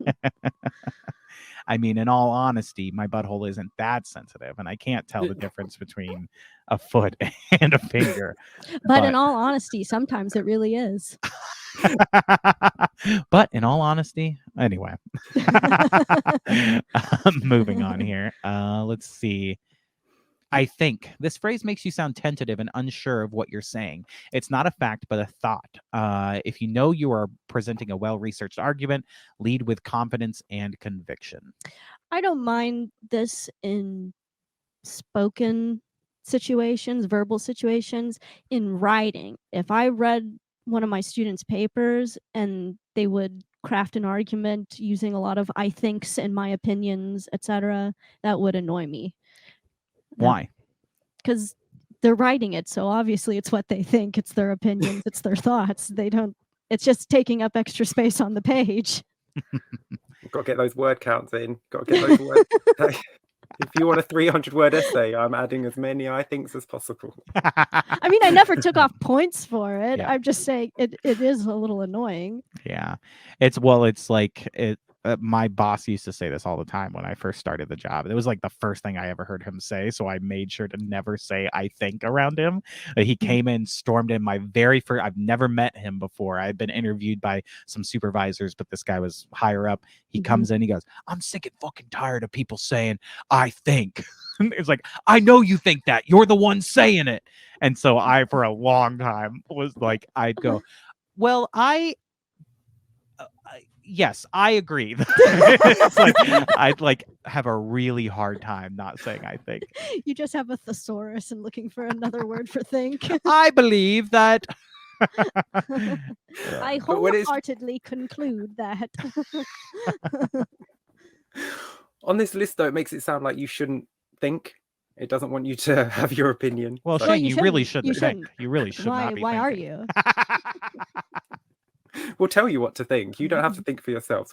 I mean, in all honesty, my butthole isn't that sensitive, and I can't tell the difference between a foot and a finger. But in all honesty, sometimes it really is. But in all honesty, anyway. Moving on here. Let's see. I think this phrase makes you sound tentative and unsure of what you're saying. It's not a fact, but a thought. If you know you are presenting a well-researched argument, lead with confidence and conviction. I don't mind this in spoken situations, verbal situations. In writing, if I read one of my students' papers and they would craft an argument using a lot of I thinks and my opinions, etc., that would annoy me. Why? Because they're writing it, so obviously it's what they think, it's their opinions, it's their thoughts. It's just taking up extra space on the page. Got to get those word counts in. Got to get those words. If you want a 300-word essay, I'm adding as many I thinks as possible. I mean, I never took off points for it. Yeah. I'm just saying it is a little annoying. Yeah. It's like my boss used to say this all the time when I first started the job. It was like the first thing I ever heard him say, so I made sure to never say I think around him. He came in, stormed in my very first, I've never met him before. I'd been interviewed by some supervisors, but this guy was higher up. He comes in, he goes, "I'm sick and fucking tired of people saying I think." It's like, I know you think that. You're the one saying it. And so I, for a long time, was like, I'd go, well, yes, I agree. It's like I'd like have a really hard time not saying I think. You just have a thesaurus and looking for another word for think. I believe that. I wholeheartedly conclude that. On this list, though, it makes it sound like you shouldn't think. It doesn't want you to have your opinion. Well, so. Shane, you really shouldn't think. You really should not be Why thinking. are you? We'll tell you what to think. You don't have to think for yourself.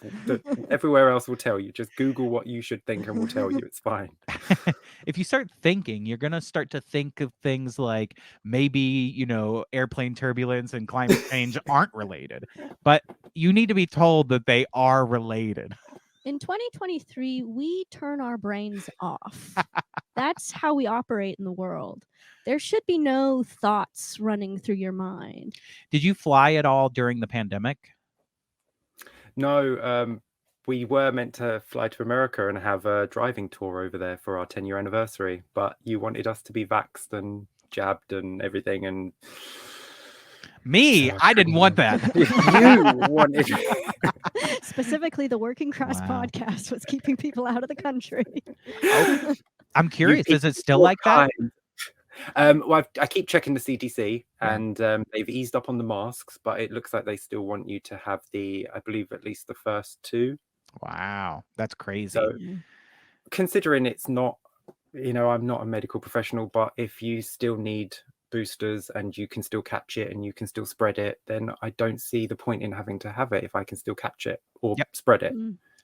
Everywhere else will tell you. Just Google what you should think and we'll tell you. It's fine. If you start thinking, you're going to start to think of things like maybe, airplane turbulence and climate change aren't related. But you need to be told that they are related. In 2023, we turn our brains off. That's how we operate in the world. There should be no thoughts running through your mind. Did you fly at all during the pandemic? No, we were meant to fly to America and have a driving tour over there for our 10-year anniversary, but you wanted us to be vaxxed and jabbed and everything. And me, I didn't want that. You wanted. Specifically, the Working Crass podcast was keeping people out of the country. Oh, I'm curious. Is it still like that? Well, I keep checking the CDC, and they've eased up on the masks, but it looks like they still want you to have I believe, at least the first 2 Wow, that's crazy. So considering it's not, I'm not a medical professional, but if you still need boosters and you can still catch it and you can still spread it, then I don't see the point in having to have it if I can still catch it or spread it.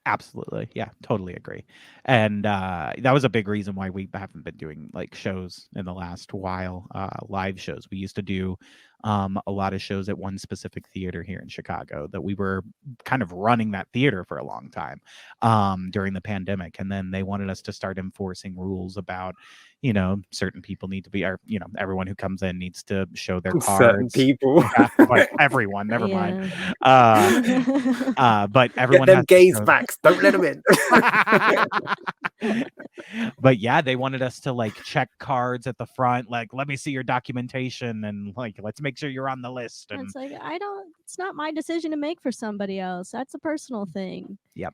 Absolutely. Yeah, totally agree. And that was a big reason why we haven't been doing like shows in the last while, live shows. We used to do a lot of shows at one specific theater here in Chicago that we were kind of running that theater for a long time during the pandemic. And then they wanted us to start enforcing rules about, certain people need to be, or, everyone who comes in needs to show their cards. Certain people. Like everyone, never mind. But everyone Get them has gays vax. Don't let them in. But yeah, they wanted us to like check cards at the front, like, let me see your documentation and like, let's make sure you're on the list. And it's like, it's not my decision to make for somebody else. That's a personal thing. Yep.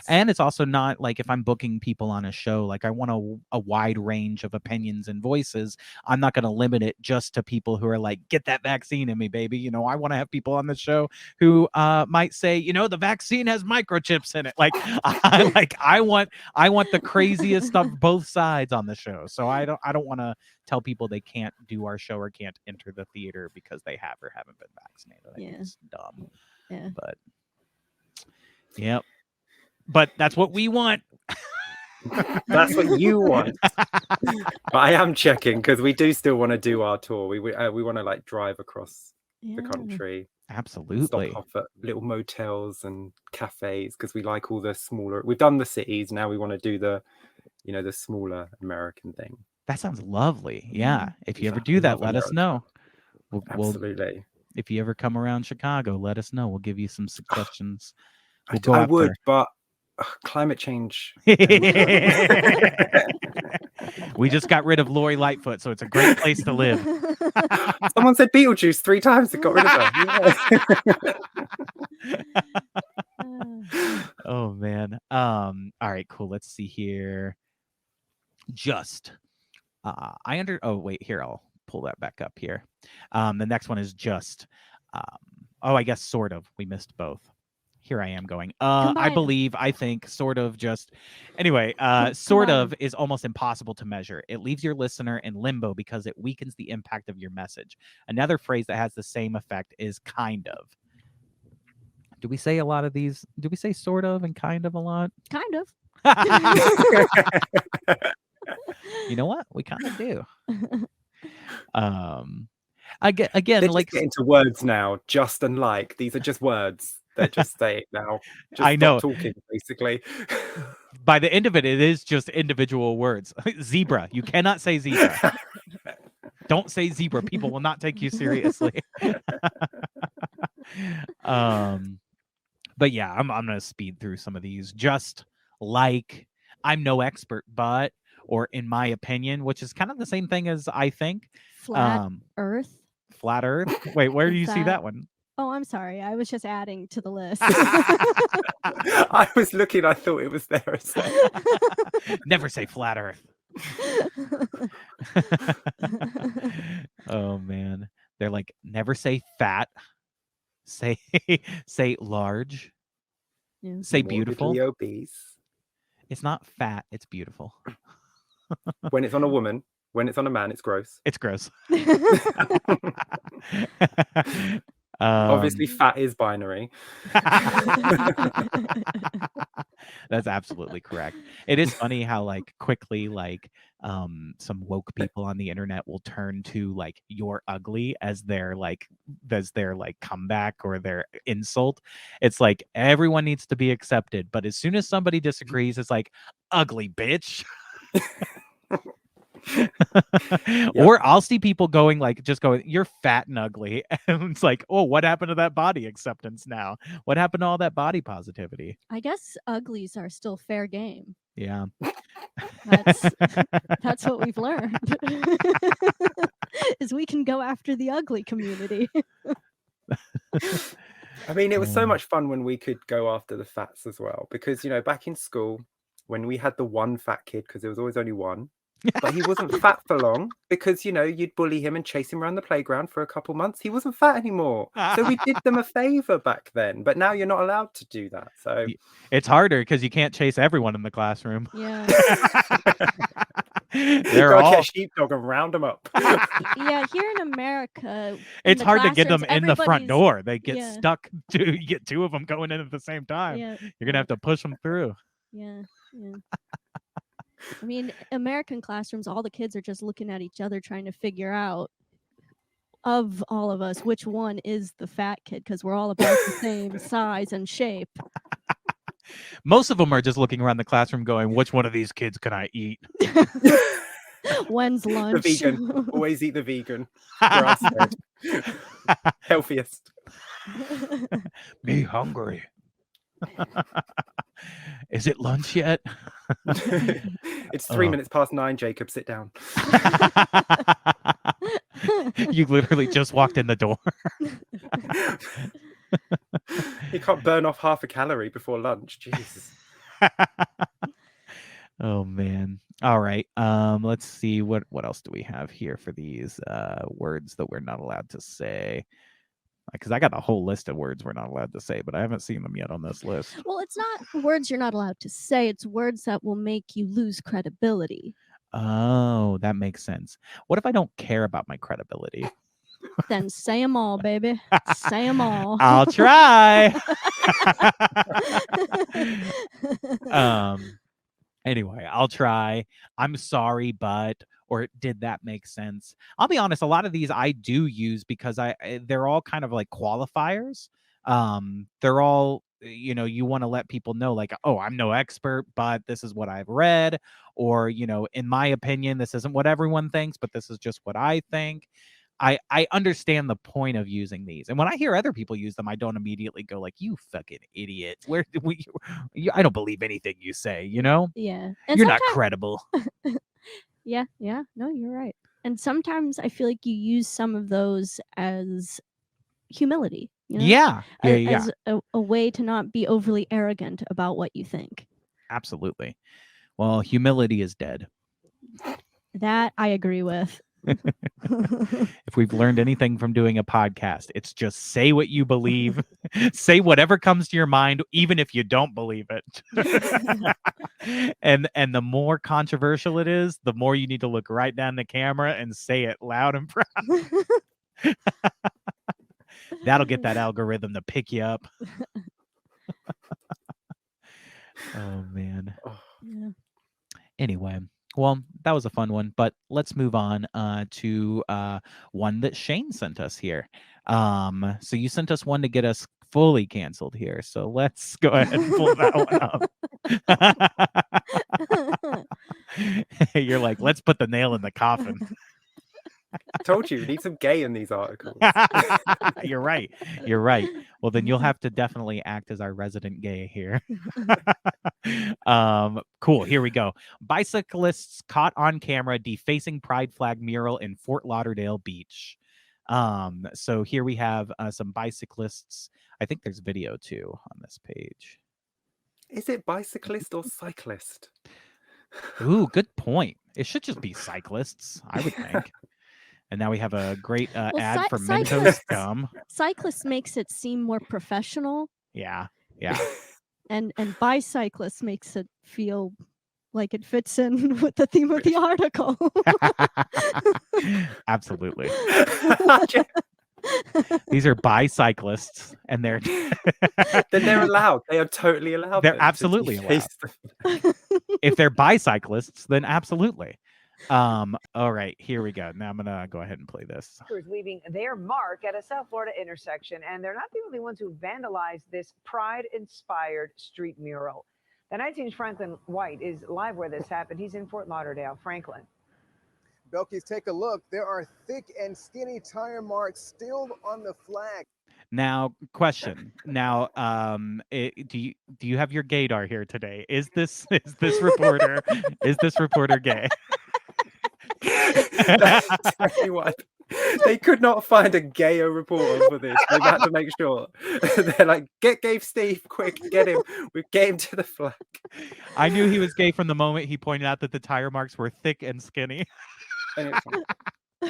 And it's also not like if I'm booking people on a show, like I want a wide range of opinions and voices. I'm not going to limit it just to people who are like, get that vaccine in me, baby. I want to have people on the show who might say, the vaccine has microchips in it. Like, I want the craziest stuff, both sides on the show. So I don't want to tell people they can't do our show or can't enter the theater because they have or haven't been vaccinated. I think it's dumb. Yeah. But yep. But that's what we want. That's what you want. But I am checking because we do still want to do our tour. We want to like drive across the country. Absolutely. Stop off at little motels and cafes because we like all the smaller. We've done the cities. Now we want to do the smaller American thing. That sounds lovely. Yeah. If you ever do that, let us know. Absolutely. If you ever come around Chicago, let us know. We'll give you some suggestions. I would, but climate change. We just got rid of Lori Lightfoot, so it's a great place to live. Someone said Beetlejuice 3 times and got rid of her. Oh man. All right, cool. Let's see here. Oh wait, here I'll pull that back up here. The next one is just. I guess sort of. We missed both. Here I am going. I think sort of just anyway, sort of is almost impossible to measure. It leaves your listener in limbo because it weakens the impact of your message. Another phrase that has the same effect is kind of. Do we say a lot of these? Do we say sort of and kind of a lot? Kind of. You know what? We kind of do. Again, they're like just getting into words now, just and like. These are just words. They're just saying now. Just I know. Stop talking, basically. By the end of it, it is just individual words. Zebra. You cannot say zebra. Don't say zebra. People will not take you seriously. But yeah, I'm gonna speed through some of these. Just like I'm no expert, but or in my opinion, which is kind of the same thing as I think. Flat Earth. Flat Earth. Wait, where do you see that one? Oh, I'm sorry. I was just adding to the list. I was looking. I thought it was there. Never say flat Earth. Oh man, they're like never say fat. Say large. Yeah. Say beautiful. Morbidly obese. It's not fat. It's beautiful. When it's on a woman. When it's on a man, it's gross. It's gross. Obviously, fat is binary. That's absolutely correct. It is funny how like quickly like some woke people on the internet will turn to like "you're ugly" as their comeback or their insult. It's like everyone needs to be accepted, but as soon as somebody disagrees, it's like "ugly bitch." Yep. Or I'll see people going you're fat and ugly, and it's like, oh, what happened to that body acceptance now? What happened to all that body positivity? I guess uglies are still fair game. Yeah. That's what we've learned. Is we can go after the ugly community. I mean, it was so much fun when we could go after the fats as well, because back in school when we had the one fat kid, because there was always only one. But he wasn't fat for long because, you'd bully him and chase him around the playground for a couple months. He wasn't fat anymore. So we did them a favor back then. But now you're not allowed to do that. So it's harder because you can't chase everyone in the classroom. Yeah. They're gotta all get a sheepdog and round them up. Yeah, here in America, it's the hard to get them classrooms, in the front everybody's- door. They get yeah. stuck. You get two of them going in at the same time. Yeah, You're gonna have to push them through. yeah. I mean, American classrooms, all the kids are just looking at each other, trying to figure out, of all of us, which one is the fat kid, because we're all about the same size and shape. Most of them are just looking around the classroom going, which one of these kids can I eat? When's lunch? The vegan. Always eat the vegan. Grass-fed. Healthiest. Me hungry. Is it lunch yet? It's 3 minutes past 9, Jacob. Sit down. You literally just walked in the door. You can't burn off half a calorie before lunch. Jesus. Oh man. All right. Let's see what else do we have here for these words that we're not allowed to say. Because I got a whole list of words we're not allowed to say, but I haven't seen them yet on this list. Well, it's not words you're not allowed to say. It's words that will make you lose credibility. Oh, that makes sense. What if I don't care about my credibility? Then say them all, baby. Say them all. I'll try. Anyway, I'll try. I'm sorry, but, or did that make sense? I'll be honest, a lot of these I do use because they're all kind of like qualifiers. They're all, you want to let people know like, oh, I'm no expert, but this is what I've read, or, in my opinion, this isn't what everyone thinks, but this is just what I think. I understand the point of using these, and when I hear other people use them, I don't immediately go like, "You fucking idiot! Where I don't believe anything you say." Yeah. And you're not credible. Yeah. No, you're right. And sometimes I feel like you use some of those as humility. Yeah. As a way to not be overly arrogant about what you think. Absolutely. Well, humility is dead. That I agree with. If we've learned anything from doing a podcast, it's just say what you believe. Say whatever comes to your mind, even if you don't believe it. and the more controversial it is, the more you need to look right down the camera and say it loud and proud. That'll get that algorithm to pick you up. Oh man. Yeah. Anyway, well, that was a fun one, but let's move on to one that Shane sent us here. So you sent us one to get us fully canceled here. So let's go ahead and pull that one up. You're like, let's put the nail in the coffin. I told you, we need some gay in these articles. You're right. Well, then you'll have to definitely act as our resident gay here. Cool. Here we go. Bicyclists caught on camera defacing pride flag mural in Fort Lauderdale Beach. So here we have some bicyclists. I think there's video too on this page. Is it bicyclist or cyclist? Ooh, good point. It should just be cyclists, I would think. And now we have a great ad for Mentos gum. Cyclist makes it seem more professional. Yeah. And bicyclist makes it feel like it fits in with the theme of the article. Absolutely. These are bicyclists, and they're then they're allowed. They are totally allowed. They're absolutely allowed. If they're bicyclists, then absolutely. All right, here we go. Now I'm gonna go ahead and play this. Leaving their mark at a South Florida intersection, and they're not the only ones who vandalized this pride-inspired street mural. The 19's Franklin White is live where this happened. He's in Fort Lauderdale. Franklin. Belkis, take a look. There are thick and skinny tire marks still on the flag. Now, question. Now, do you have your gaydar here today? Is this reporter gay? That's exactly what They could not find a gayer reporter for this. They've had to make sure. They're like, get Gave Steve, quick, get him. We get him to the flag. I knew he was gay from the moment he pointed out that the tire marks were thick and skinny. And it's like,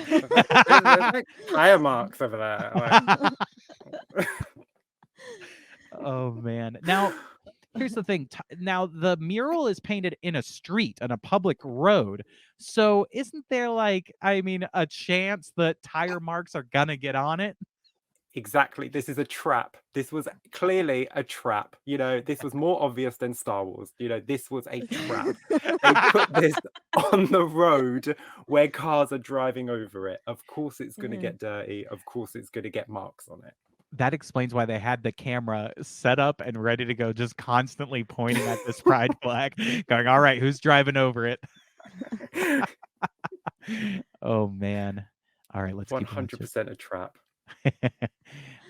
there's like tire marks over there. Like, Oh man. Now, here's the thing. Now, the mural is painted in a street, on a public road. So isn't there a chance that tire marks are gonna get on it? exactly. This is a trap. This was clearly a trap. This was more obvious than Star Wars. This was a trap. They put this on the road where cars are driving over it. Of course it's going to get dirty. Of course it's going to get marks on it. That explains why they had the camera set up and ready to go, just constantly pointing at this pride flag, going, all right, who's driving over it? Oh, man. All right, let's 100% a trap.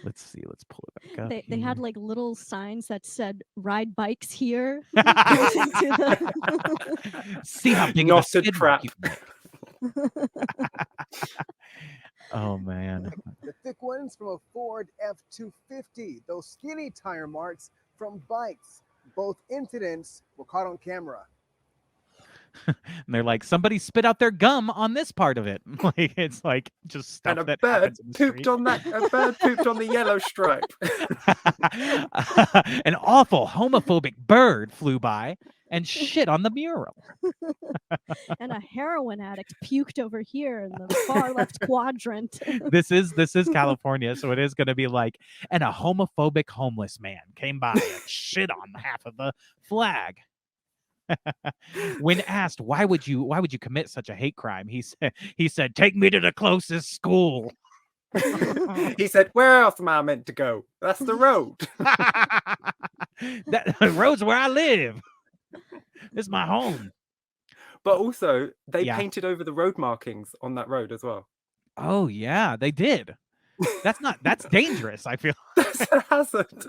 Let's see. Let's pull it back up. They had little signs that said "Ride bikes here." See how big Not of a trap. Oh man. The thick ones from a Ford F-250. Those skinny tire marks from bikes. Both incidents were caught on camera. And they're like, somebody spit out their gum on this part of it. It's just stuff and that bird happens in the pooped street. on that. A bird pooped on the yellow stripe. An awful homophobic bird flew by and shit on the mural. And a heroin addict puked over here in the far left quadrant. This is California, so it is going to be and a homophobic homeless man came by and shit on half of the flag. When asked why would you commit such a hate crime, he said, take me to the closest school. He said, where else am I meant to go? That's the road. That road's where I live. This is my home. But also, they painted over the road markings on that road as well. Oh yeah, they did. That's dangerous, I feel. That's a hazard.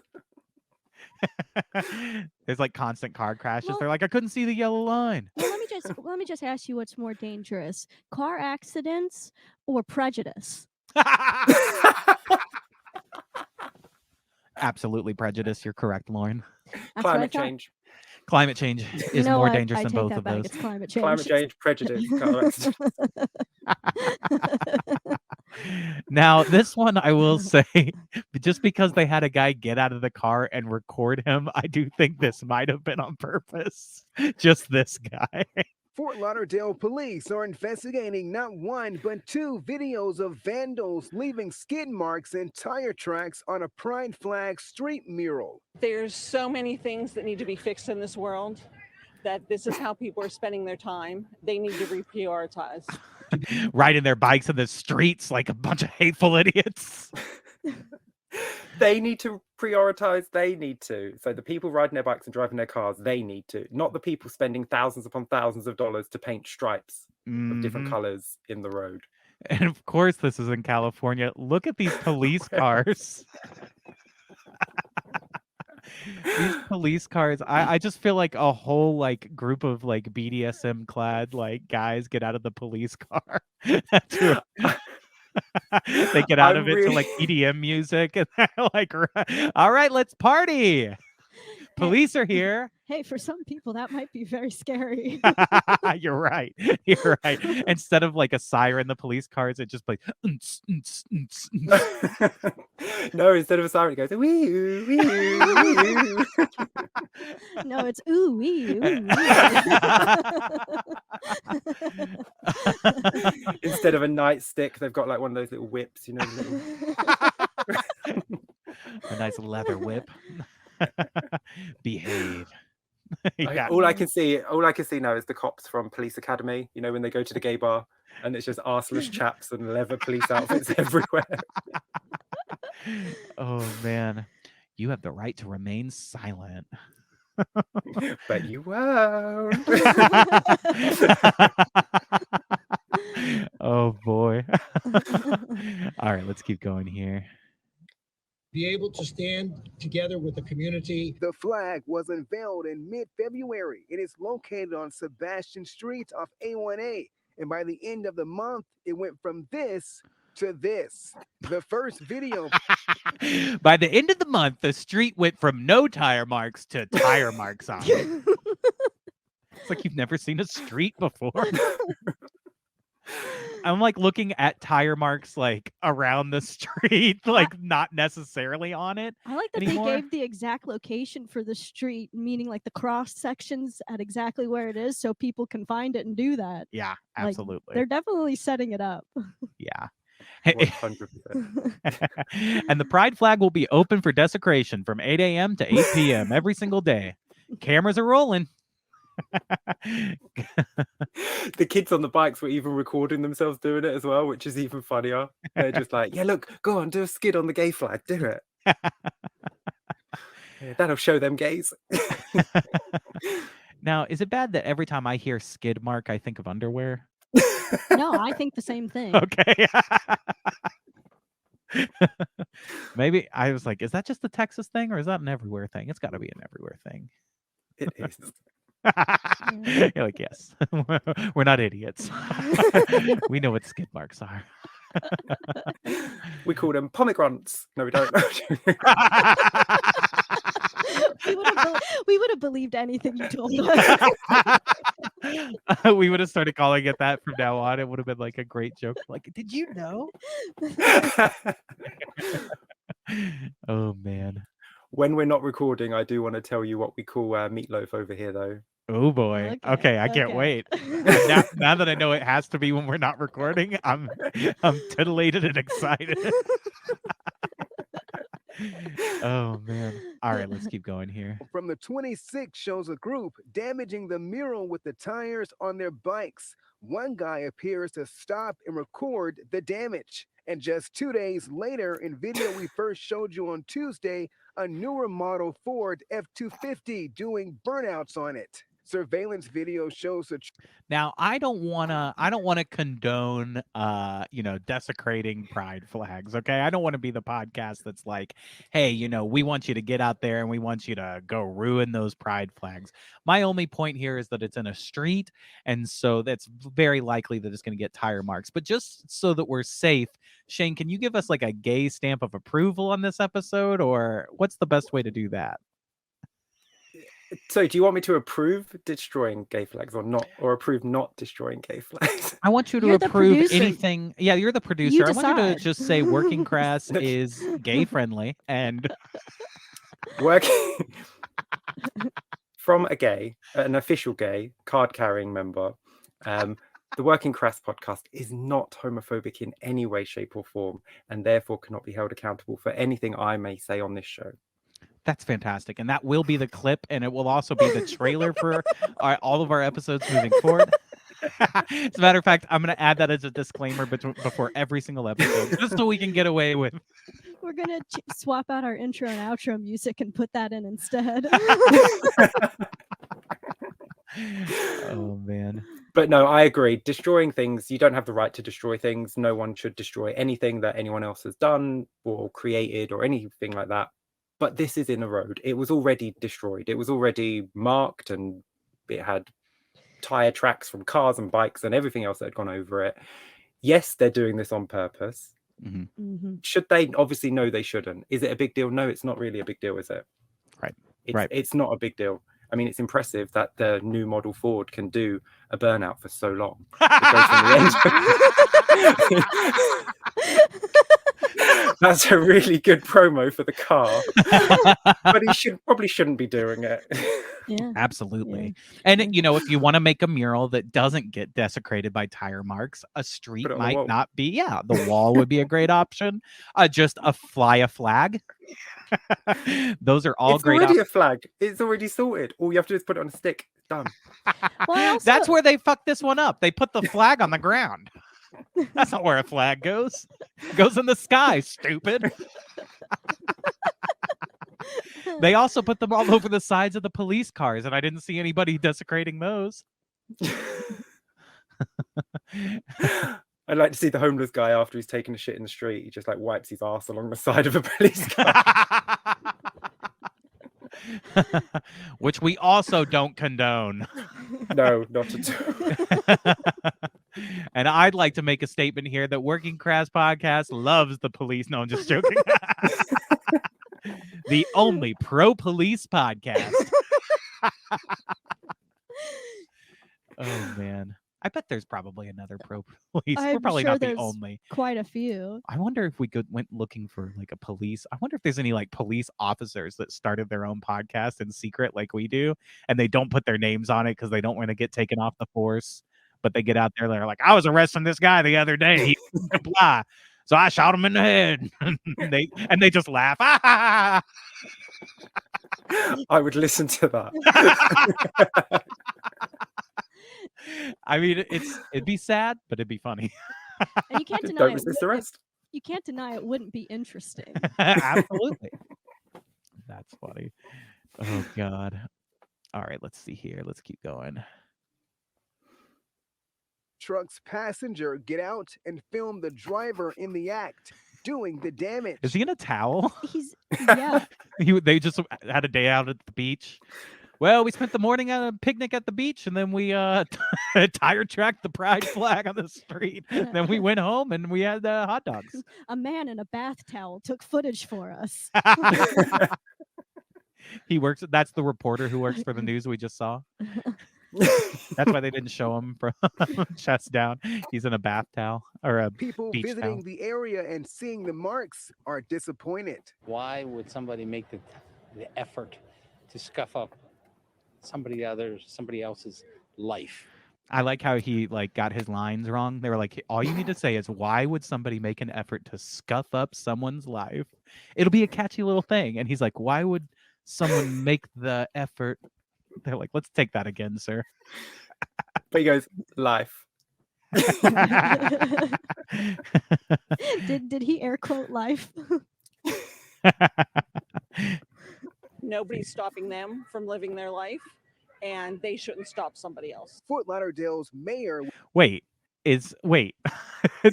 There's constant car crashes. They're like, I couldn't see the yellow line. Well, let me just ask you, what's more dangerous, car accidents or prejudice? Absolutely prejudice. You're correct, Lauren. Climate change. Climate change is more dangerous than both of those. It's climate change. Climate change, prejudice. Now, this one, I will say, just because they had a guy get out of the car and record him, I do think this might have been on purpose. Just this guy. Fort Lauderdale police are investigating not one, but 2 videos of vandals leaving skid marks and tire tracks on a pride flag street mural. There's so many things that need to be fixed in this world that this is how people are spending their time. They need to reprioritize. Riding their bikes in the streets like a bunch of hateful idiots. They need to prioritize. They need to. So the people riding their bikes and driving their cars, they need to. Not the people spending thousands upon thousands of dollars to paint stripes of different colors in the road. And of course, this is in California. Look at these police cars. These police cars. I just feel like a whole group of BDSM clad guys get out of the police car. They get out of it to EDM music and they're like, all right, let's party. Police are here. Hey, for some people that might be very scary. You're right. You're right. Instead of a siren, the police cars, it just plays. No, instead of a siren, it goes wee wee wee. No, it's ooh wee ooh. Instead of a nightstick, they've got one of those little whips, A nice leather whip. Behave. Yeah. All I can see now is the cops from Police Academy, when they go to the gay bar and it's just arseless chaps and leather police outfits everywhere. Oh man, you have the right to remain silent. But you won't. Oh boy. All right, let's keep going here. Be able to stand together with the community. The flag was unveiled in mid-February. It is located on Sebastian Street off A1A. And by the end of the month, it went from this to this. The first video. By the end of the month, the street went from no tire marks to tire marks on it. It's like you've never seen a street before. I'm like looking at tire marks like around the street, like not necessarily on it. I like that anymore. they gave the exact location for the street, meaning like the cross sections at exactly where it is, so people can find it and do that. Yeah, Like, absolutely. they're definitely setting it up. Yeah. 100%. And the pride flag will be open for desecration from 8 a.m. to 8 p.m. every single day. Cameras are rolling. The kids on the bikes were even recording themselves doing it as well, which is even funnier. They're just like, yeah, look, go on, do a skid on the gay flag, do it. Yeah, that'll show them gays. Now, is it bad that every time I hear skid mark, I think of underwear? No, I think the same thing. Okay. Maybe I was like, is that just a Texas thing or is that an everywhere thing? It's got to be an everywhere thing. It is. You're like, yes, we're not idiots. We know what skid marks are. We call them pomegranates. No, we don't. We would have believed anything you told us. We would have started calling it that from now on. It would have been like a great joke. Like, did you know? Oh, man. When we're not recording, I do want to tell you what we call meatloaf over here, though. Oh, boy. Okay, I can't wait. Now that I know it has to be when we're not recording, I'm titillated and excited. Oh, man. All right, let's keep going here. From the 26 shows a group damaging the mural with the tires on their bikes. One guy appears to stop and record the damage. And just 2 days later, in video we first showed you on Tuesday, a newer model Ford F-250 doing burnouts on it. Surveillance video shows the. Now, I don't wanna condone desecrating pride flags. Okay, I don't want to be the podcast that's like, hey, we want you to get out there and we want you to go ruin those pride flags. My only point here is that it's in a street, and so that's very likely that it's going to get tire marks. But just so that we're safe, Shane, can you give us like a gay stamp of approval on this episode, or what's the best way to do that? So, do you want me to approve destroying gay flags or not, or approve not destroying gay flags? I want you to You're the approve producer. anything. Yeah, you're the producer. You I want you to decide. just say Working Crass is gay friendly and Working from an official gay card-carrying member. The Working Crass podcast is not homophobic in any way, shape, or form, and therefore cannot be held accountable for anything I may say on this show. that's fantastic. And that will be the clip, and it will also be the trailer for all of our episodes moving forward. As a matter of fact, I'm going to add that as a disclaimer before every single episode, just so we can get away with. We're gonna swap out our intro and outro music and put that in instead. Oh, man. But no, I agree. Destroying things, you don't have the right to destroy things. No one should destroy anything that anyone else has done or created or anything like that. But this is in a road. It was already destroyed. It was already marked, and it had tire tracks from cars and bikes and everything else that had gone over it. Yes, they're doing this on purpose. Mm-hmm. Mm-hmm. Should they? Obviously, no, they shouldn't. Is it a big deal? No, it's not really a big deal, is it? Right. It's not a big deal. I mean, it's impressive that the new model Ford can do a burnout for so long. It goes from the end. That's a really good promo for the car. But he probably shouldn't be doing it. Yeah. Absolutely. And, if you want to make a mural that doesn't get desecrated by tire marks, a street Put it on the might wall. not be. Yeah, the wall would be a great option. Just a flag. Those are all It's great already options. a flag. It's already sorted. All you have to do is put it on a stick. Done. Well, I also, That's where they fucked this one up. They put the flag on the ground. That's not where a flag goes. It goes in the sky, stupid. They also put them all over the sides of the police cars, and I didn't see anybody desecrating those. I'd like to see the homeless guy after he's taken a shit in the street. He just like wipes his ass along the side of a police car. Which we also don't condone. No, not at all. And I'd like to make a statement here that Working Crass Podcast loves the police. No, I'm just joking. The only pro-police podcast. Oh, man. I bet there's probably another pro-police. We're I'm probably sure not the there's only. quite a few. I wonder if we went looking for like a police. I wonder if there's any like police officers that started their own podcast in secret like we do, and they don't put their names on it because they don't want to get taken off the force. But they get out there, they're like, I was arresting this guy the other day. He didn't comply. So I shot him in the head. and they just laugh. I would listen to that. I mean, it'd be sad, but it'd be funny. And you can't deny Don't it. resist arrest. You can't deny it wouldn't be interesting. Absolutely. That's funny. Oh, God. All right, let's see here. Let's keep going. Truck's passenger get out and film the driver in the act doing the damage. Is he in a towel? He's yeah. They just had a day out at the beach. Well, we spent the morning at a picnic at the beach, and then we tire tracked the pride flag on the street. Then we went home and we had hot dogs. A man in a bath towel took footage for us. He works. That's the reporter who works for the news we just saw. That's why they didn't show him from chest down. He's in a bath towel or a People beach visiting towel. the area and seeing the marks are disappointed. Why would somebody make the effort to scuff up somebody else's life? I like how he like got his lines wrong. They were like, all you need to say is, why would somebody make an effort to scuff up someone's life? It'll be a catchy little thing. And he's like, why would someone make the effort? They're like, let's take that again, sir. But he goes, life. Did he air quote life? Nobody's stopping them from living their life, and they shouldn't stop somebody else. Fort Lauderdale's mayor. Wait.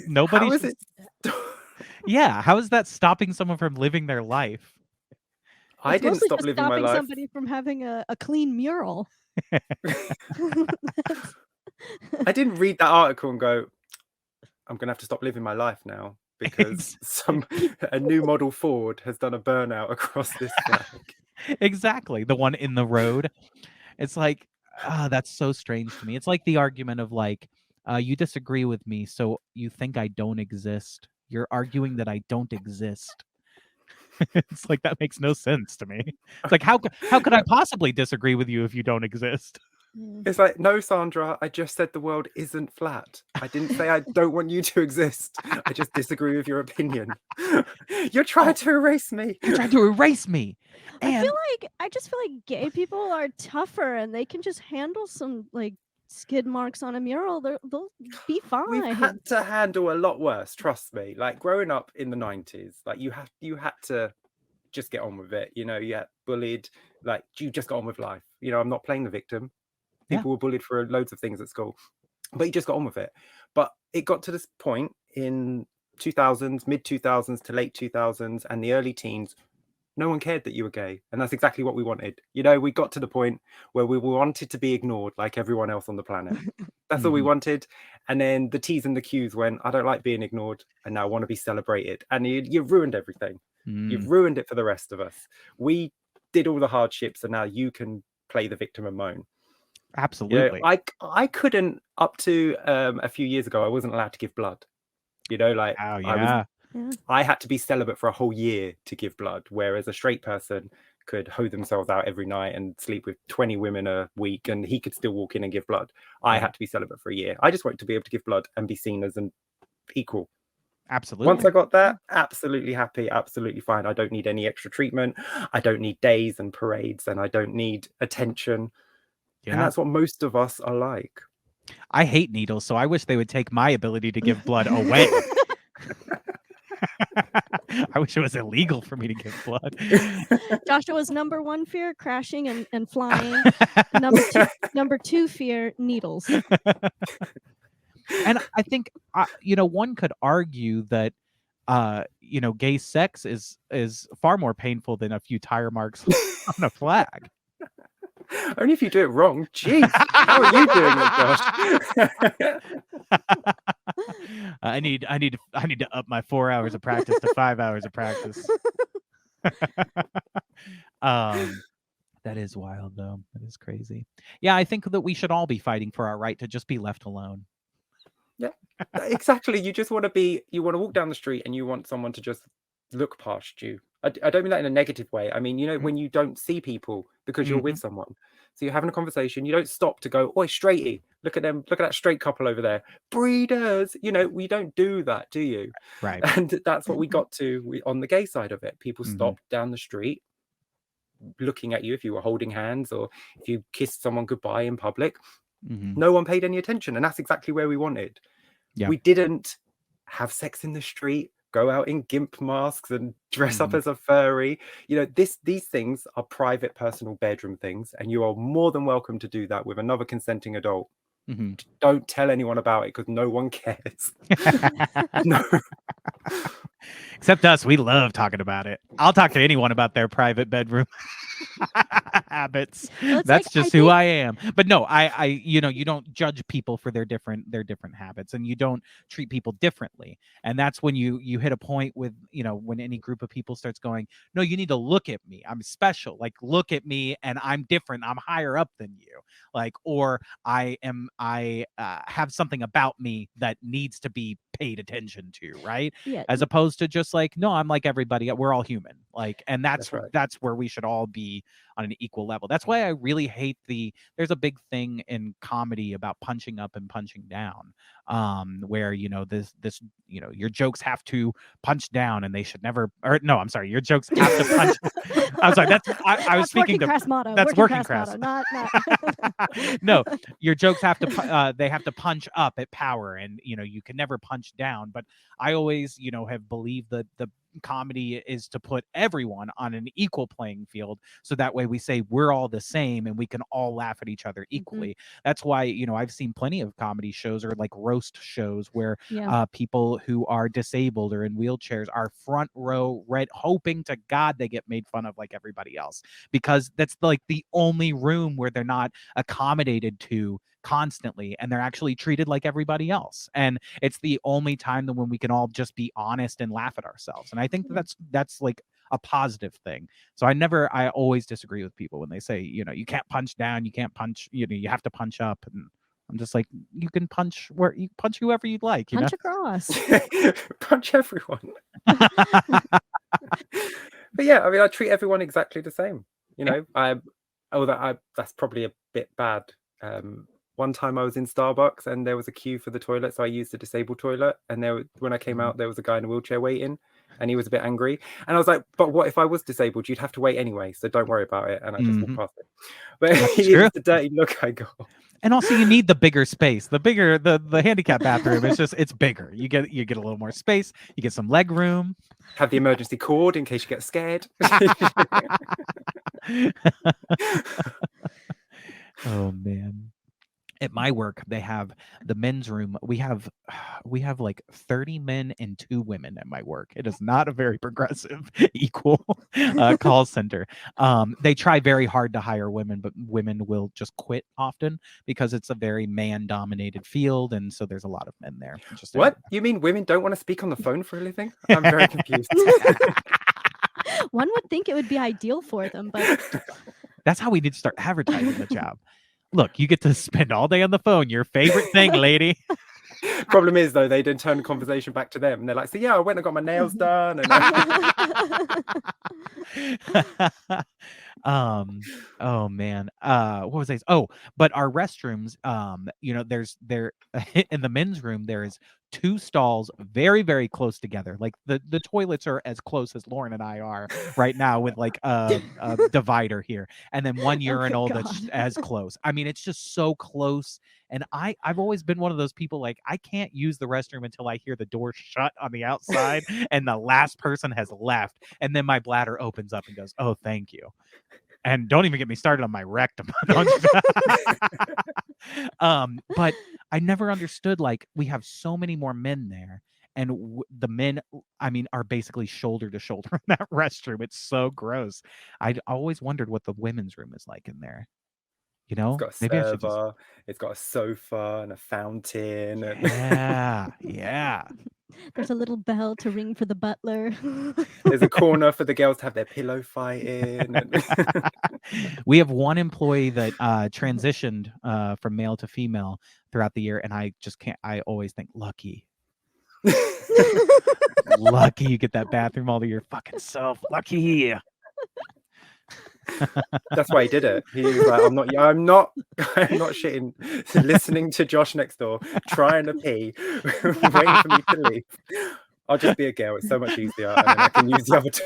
Nobody. How is it? Yeah, how is that stopping someone from living their life? I didn't stop living my life. Somebody from having a clean mural. I didn't read that article and go, I'm going to have to stop living my life now because a new model Ford has done a burnout across this flag. Exactly. The one in the road. It's like, that's so strange to me. It's like the argument of like, you disagree with me, so you think I don't exist. You're arguing that I don't exist. It's like, that makes no sense to me. It's like, how could I possibly disagree with you if you don't exist? It's like, no, Sandra, I just said the world isn't flat. I didn't say I don't want you to exist. I just disagree with your opinion. You're trying to erase me. You're trying to erase me. And I just feel like gay people are tougher and they can just handle some like skid marks on a mural. They'll be fine. We've had to handle a lot worse, trust me. Like growing up in the 90s, like you had to just get on with it. You know, you had bullied, like you just got on with life. You know, I'm not playing the victim. People were bullied for loads of things at school, but you just got on with it. But it got to this point in 2000s, mid 2000s to late 2000s and the early teens, no one cared that you were gay. And that's exactly what we wanted. You know, we got to the point where we wanted to be ignored like everyone else on the planet. That's all we wanted. And then the T's and the Q's went, I don't like being ignored and now I want to be celebrated. And you've ruined everything. You've ruined it for the rest of us. We did all the hardships and now you can play the victim and moan. Absolutely. You know, I couldn't, up to a few years ago, I wasn't allowed to give blood. You know, like I had to be celibate for a whole year to give blood, whereas a straight person could hoe themselves out every night and sleep with 20 women a week and he could still walk in and give blood. I had to be celibate for a year. I just wanted to be able to give blood and be seen as an equal. Absolutely. Once I got that, absolutely happy, absolutely fine. I don't need any extra treatment. I don't need days and parades and I don't need attention. Yeah. And that's what most of us are like. I hate needles, so I wish they would take my ability to give blood away. I wish it was illegal for me to give blood. Joshua's number one fear, crashing and flying. number two fear, needles. And I think, one could argue that, gay sex is far more painful than a few tire marks on a flag. Only if you do it wrong. Jeez, how are you doing it, Josh? I need to up my 4 hours of practice to 5 hours of practice. That is wild, though. That is crazy. Yeah, I think that we should all be fighting for our right to just be left alone. Yeah, exactly. You just want to walk down the street and you want someone to just look past you. I don't mean that in a negative way. I mean, when you don't see people because you're with someone. So you're having a conversation, you don't stop to go, oi, straighty, look at them, look at that straight couple over there. Breeders, we don't do that, do you? Right. And that's what we got to on the gay side of it. People stopped down the street looking at you if you were holding hands or if you kissed someone goodbye in public. No one paid any attention, and that's exactly where we wanted. We didn't have sex in the street, go out in gimp masks and dress up as a furry. These things are private, personal bedroom things, and you are more than welcome to do that with another consenting adult. Don't tell anyone about it because no one cares. No. Except us, we love talking about it. I'll talk to anyone about their private bedroom habits. Well, That's just who I am. But no, I you don't judge people for their different habits, and you don't treat people differently. And that's when you hit a point with, when any group of people starts going, no, you need to look at me. I'm special. Like, look at me and I'm different. I'm higher up than you. Like, or I have something about me that needs to be paid attention to, right? Yeah. As opposed to just like, no, I'm like everybody. We're all human. Like, and that's where we should all be on an equal level. That's why I really hate there's a big thing in comedy about punching up and punching down, where, this your jokes have to punch down and they should never, or no, I'm sorry, your jokes have to punch. I'm sorry, I was speaking to Crass motto. That's working Crass. Motto, not. No, your jokes have to they have to punch up at power, and you can never punch down. But I always have believed that the comedy is to put everyone on an equal playing field, so that way we say we're all the same and we can all laugh at each other equally. That's why I've seen plenty of comedy shows or like roast shows where people who are disabled or in wheelchairs are front row hoping to God they get made fun of like everybody else, because that's like the only room where they're not accommodated to constantly and they're actually treated like everybody else. And it's the only time that when we can all just be honest and laugh at ourselves. And I think that's like a positive thing. So I always disagree with people when they say, you can't punch down, you can't punch, you have to punch up. And I'm just like, you can punch whoever you'd like. Punch across. Punch everyone. But yeah, I mean, I treat everyone exactly the same. That's probably a bit bad. One time I was in Starbucks and there was a queue for the toilet, so I used the disabled toilet. And when I came out, there was a guy in a wheelchair waiting, and he was a bit angry. And I was like, "But what if I was disabled? You'd have to wait anyway, so don't worry about it." And I just walked past it. But it's the dirty look I got. And also, you need the bigger space. The bigger the handicap bathroom is it's bigger. You get a little more space. You get some leg room. Have the emergency cord in case you get scared. Oh man. At my work, they have the men's room. We have like 30 men and 2 women at my work. It is not a very progressive, equal call center. They try very hard to hire women, but women will just quit often because it's a very man-dominated field, and so there's a lot of men there. What? You mean women don't want to speak on the phone for a living? I'm very confused. One would think it would be ideal for them, but that's how we need to start advertising the job. Look, you get to spend all day on the phone. Your favorite thing, lady. Problem is, though, they then turn the conversation back to them. And they're like, so yeah, I went and got my nails done. And oh man. What was I? Oh, but our restrooms, there in the men's room, there is 2 stalls very, very close together. Like the toilets are as close as Lauren and I are right now, with like a divider here, and then one urinal that's as close. I mean, it's just so close. And I've always been one of those people, like, I can't use the restroom until I hear the door shut on the outside and the last person has left. And then my bladder opens up and goes, oh, thank you. And don't even get me started on my rectum. But I never understood, like, we have so many more men there. And the men, I mean, are basically shoulder to shoulder in that restroom. It's so gross. I always wondered what the women's room is like in there. You know, It's got a maybe I should just. server. It's got a sofa and a fountain. And Yeah. There's a little bell to ring for the butler. there's a corner for the girls to have their pillow fight in. And We have one employee that transitioned from male to female throughout the year, and I just can't. I always think, lucky you get that bathroom all to your fucking self. Lucky. that's why he did it. He was like, I'm not shitting, listening to Josh next door, trying to pee, waiting for me to leave. I'll just be a girl. It's so much easier. And then I can use the other two.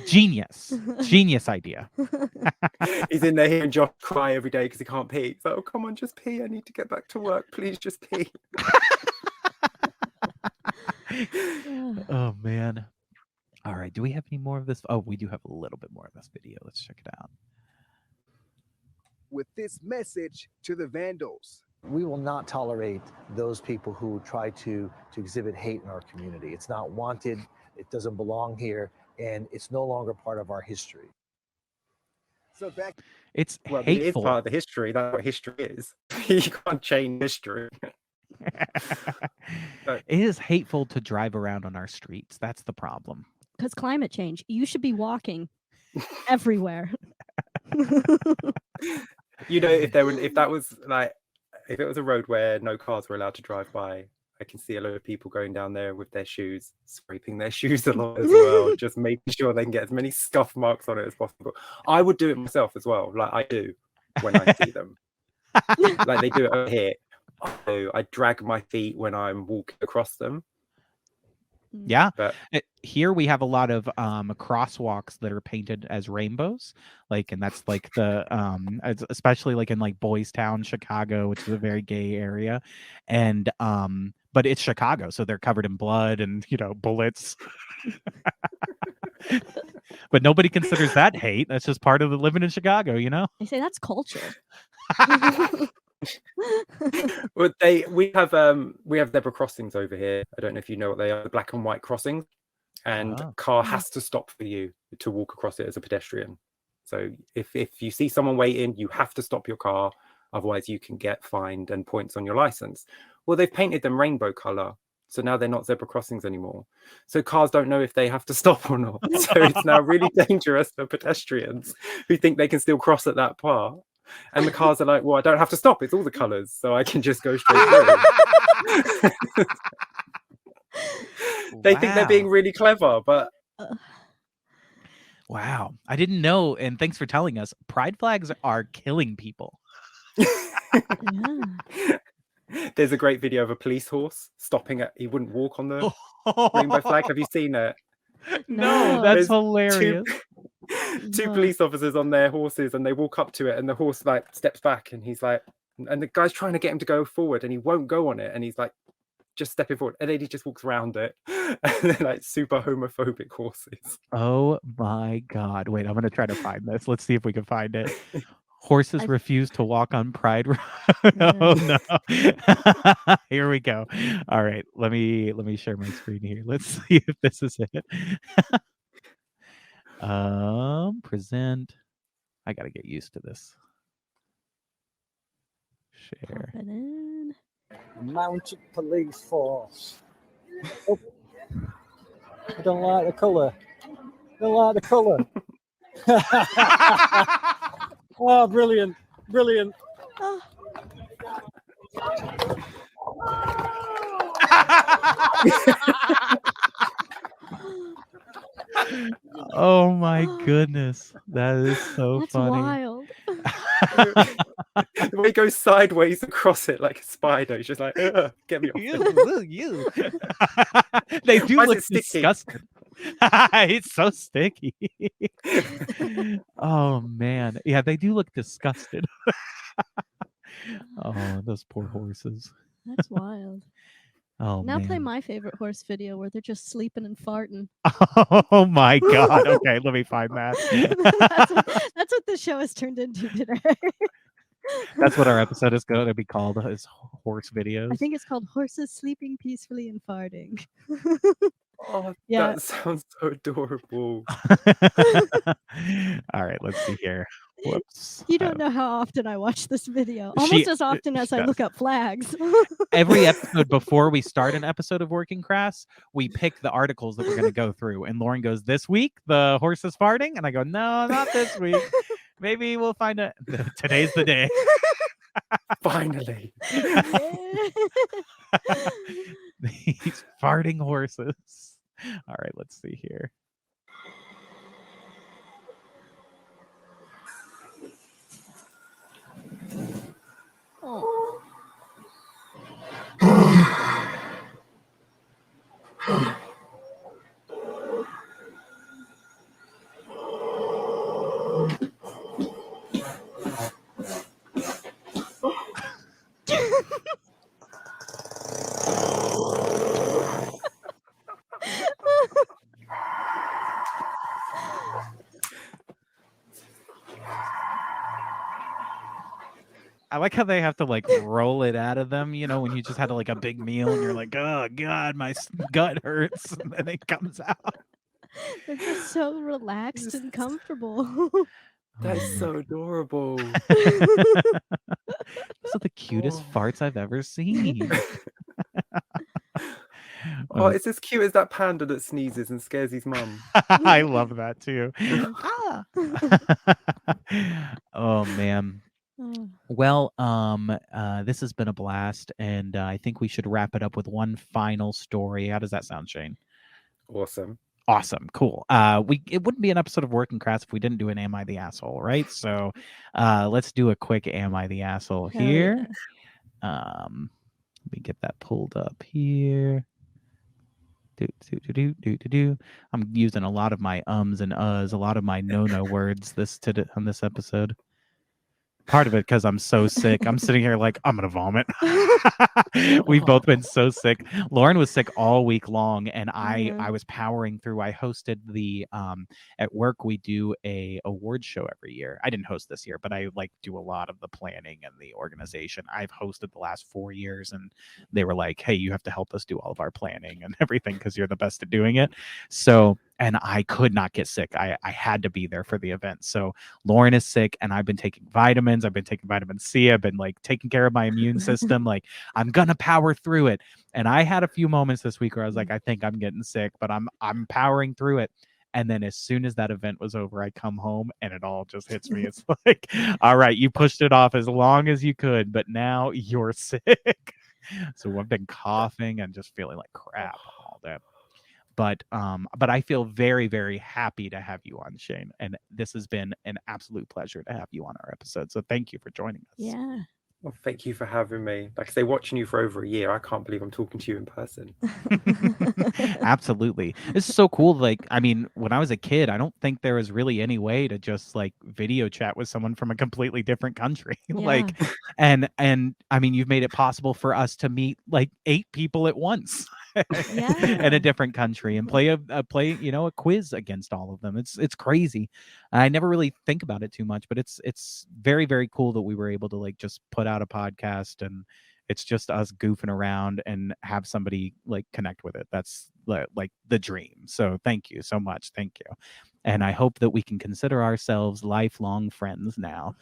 Genius idea. He's in there hearing Josh cry every day because he can't pee. He's like, oh, come on, just pee. I need to get back to work. Please just pee. Oh, man. All right. Do we have any more of this? Oh, we do have a little bit more of this video. Let's check it out. With this message to the vandals. We will not tolerate those people who try to exhibit hate in our community. It's not wanted. It doesn't belong here. And it's no longer part of our history. So back. It's Well, it is hateful. part of the history. That's what history is. You can't change history. It is hateful to drive around on our streets. That's the problem. Because climate change. You should be walking everywhere. You know, if that was like, if it was a road where no cars were allowed to drive by, I can see a lot of people going down there with their shoes, scraping their shoes a lot as well, just making sure they can get as many scuff marks on it as possible. I would do it myself as well, like I do when I see them. Like they do it over here. I drag my feet when I'm walking across them. Yeah. But here we have a lot of crosswalks that are painted as rainbows, like, and that's like the especially like in like Boys Town, Chicago, which is a very gay area, and but it's Chicago, so they're covered in blood and, you know, bullets. But nobody considers that hate. That's just part of the living in Chicago, you know. They say that's culture. Well, we have zebra crossings over here. I don't know if you know what they are, the black and white crossings, and a car has to stop for you to walk across it as a pedestrian. So if you see someone waiting, you have to stop your car, otherwise you can get fined and points on your license. Well, they've painted them rainbow color, so now they're not zebra crossings anymore. So cars don't know if they have to stop or not. So it's now really dangerous for pedestrians who think they can still cross at that part. And the cars are like, well, I don't have to stop. It's all the colors, so I can just go straight through. They think they're being really clever, but wow, I didn't know. And thanks for telling us. Pride flags are killing people. There's a great video of a police horse stopping he wouldn't walk on the rainbow flag. Have you seen it? No, that's hilarious. Two police officers on their horses, and they walk up to it, and the horse like steps back, and he's like, and the guy's trying to get him to go forward, and he won't go on it, and he's like, just stepping forward, and then he just walks around it, and they're like super homophobic horses. Oh my God! Wait, I'm gonna try to find this. Let's see if we can find it. Horses refuse to walk on Pride Road. Oh no! Here we go. All right, let me share my screen here. Let's see if this is it. Present. I gotta get used to this. Share. Mounted police force. Oh, I don't like the colour. Don't like the colour. Oh, brilliant. Brilliant. Oh my goodness. That is so That's funny. wild. The way he goes sideways across it like a spider. He's just like, get me off. You. They do look disgusting. It's so sticky. Oh man. Yeah, they do look disgusted. Oh, those poor horses. That's wild. Oh, now man. play my favorite horse video where they're just sleeping and farting. Oh my God. Okay, let me find that. That's what the show has turned into today. That's what our episode is going to be called, is horse videos. I think it's called Horses Sleeping Peacefully and Farting. Oh, yeah. that sounds so adorable. All right, let's see here. Whoops. You don't know how often I watch this video. She- Almost as often she as I does. look up flags. Every episode before we start an episode of Working Crass, we pick the articles that we're going to go through. And Lauren goes, "This week, the horse is farting?" And I go, "No, not this week. Maybe we'll find it. Today's the day." Finally. These farting horses. All right, let's see here. Oh. I like how they have to like roll it out of them, you know, when you just had like a big meal and you're like, "Oh God, my gut hurts," and then it comes out. They're just so relaxed and comfortable. That is so adorable. Those are the cutest farts I've ever seen. Oh, it's as cute as that panda that sneezes and scares his mum. I love that too. Oh man. Oh. Well, this has been a blast, and I think we should wrap it up with one final story. How does that sound, Shane? Awesome. Awesome, cool. It wouldn't be an episode of Working Crass if we didn't do an Am I the Asshole, right? So, let's do a quick Am I the Asshole here. Let me get that pulled up here. I'm using a lot of my ums and uhs, a lot of my no words on this episode. Part of it because I'm so sick. I'm sitting here like I'm gonna vomit. We've both been so sick. Lauren was sick all week long, and I was powering through. I hosted the at work we do a award show every year. I didn't host this year, but I like do a lot of the planning and the organization. I've hosted the last 4 years, and they were like, "Hey, you have to help us do all of our planning and everything because you're the best at doing it." So. And I could not get sick. I had to be there for the event. So Lauren is sick, and I've been taking vitamins. I've been taking vitamin C. I've been like taking care of my immune system. Like I'm gonna power through it. And I had a few moments this week where I was like, I think I'm getting sick, but I'm powering through it. And then as soon as that event was over, I come home and it all just hits me. It's like, all right, you pushed it off as long as you could, but now you're sick. So I've been coughing and just feeling like crap all day. But I feel very, very happy to have you on, Shane. And this has been an absolute pleasure to have you on our episode. So thank you for joining us. Yeah. Well, thank you for having me. Like I say, watching you for over a year, I can't believe I'm talking to you in person. Absolutely. This is so cool. Like, I mean, when I was a kid, I don't think there was really any way to just like video chat with someone from a completely different country. Like, and I mean, you've made it possible for us to meet like 8 people at once in a different country and play a quiz against all of them. It's crazy. I never really think about it too much, but it's very, very cool that we were able to like just put out a podcast and it's just us goofing around and have somebody like connect with it. That's like the dream. So thank you so much. Thank you. And I hope that we can consider ourselves lifelong friends now.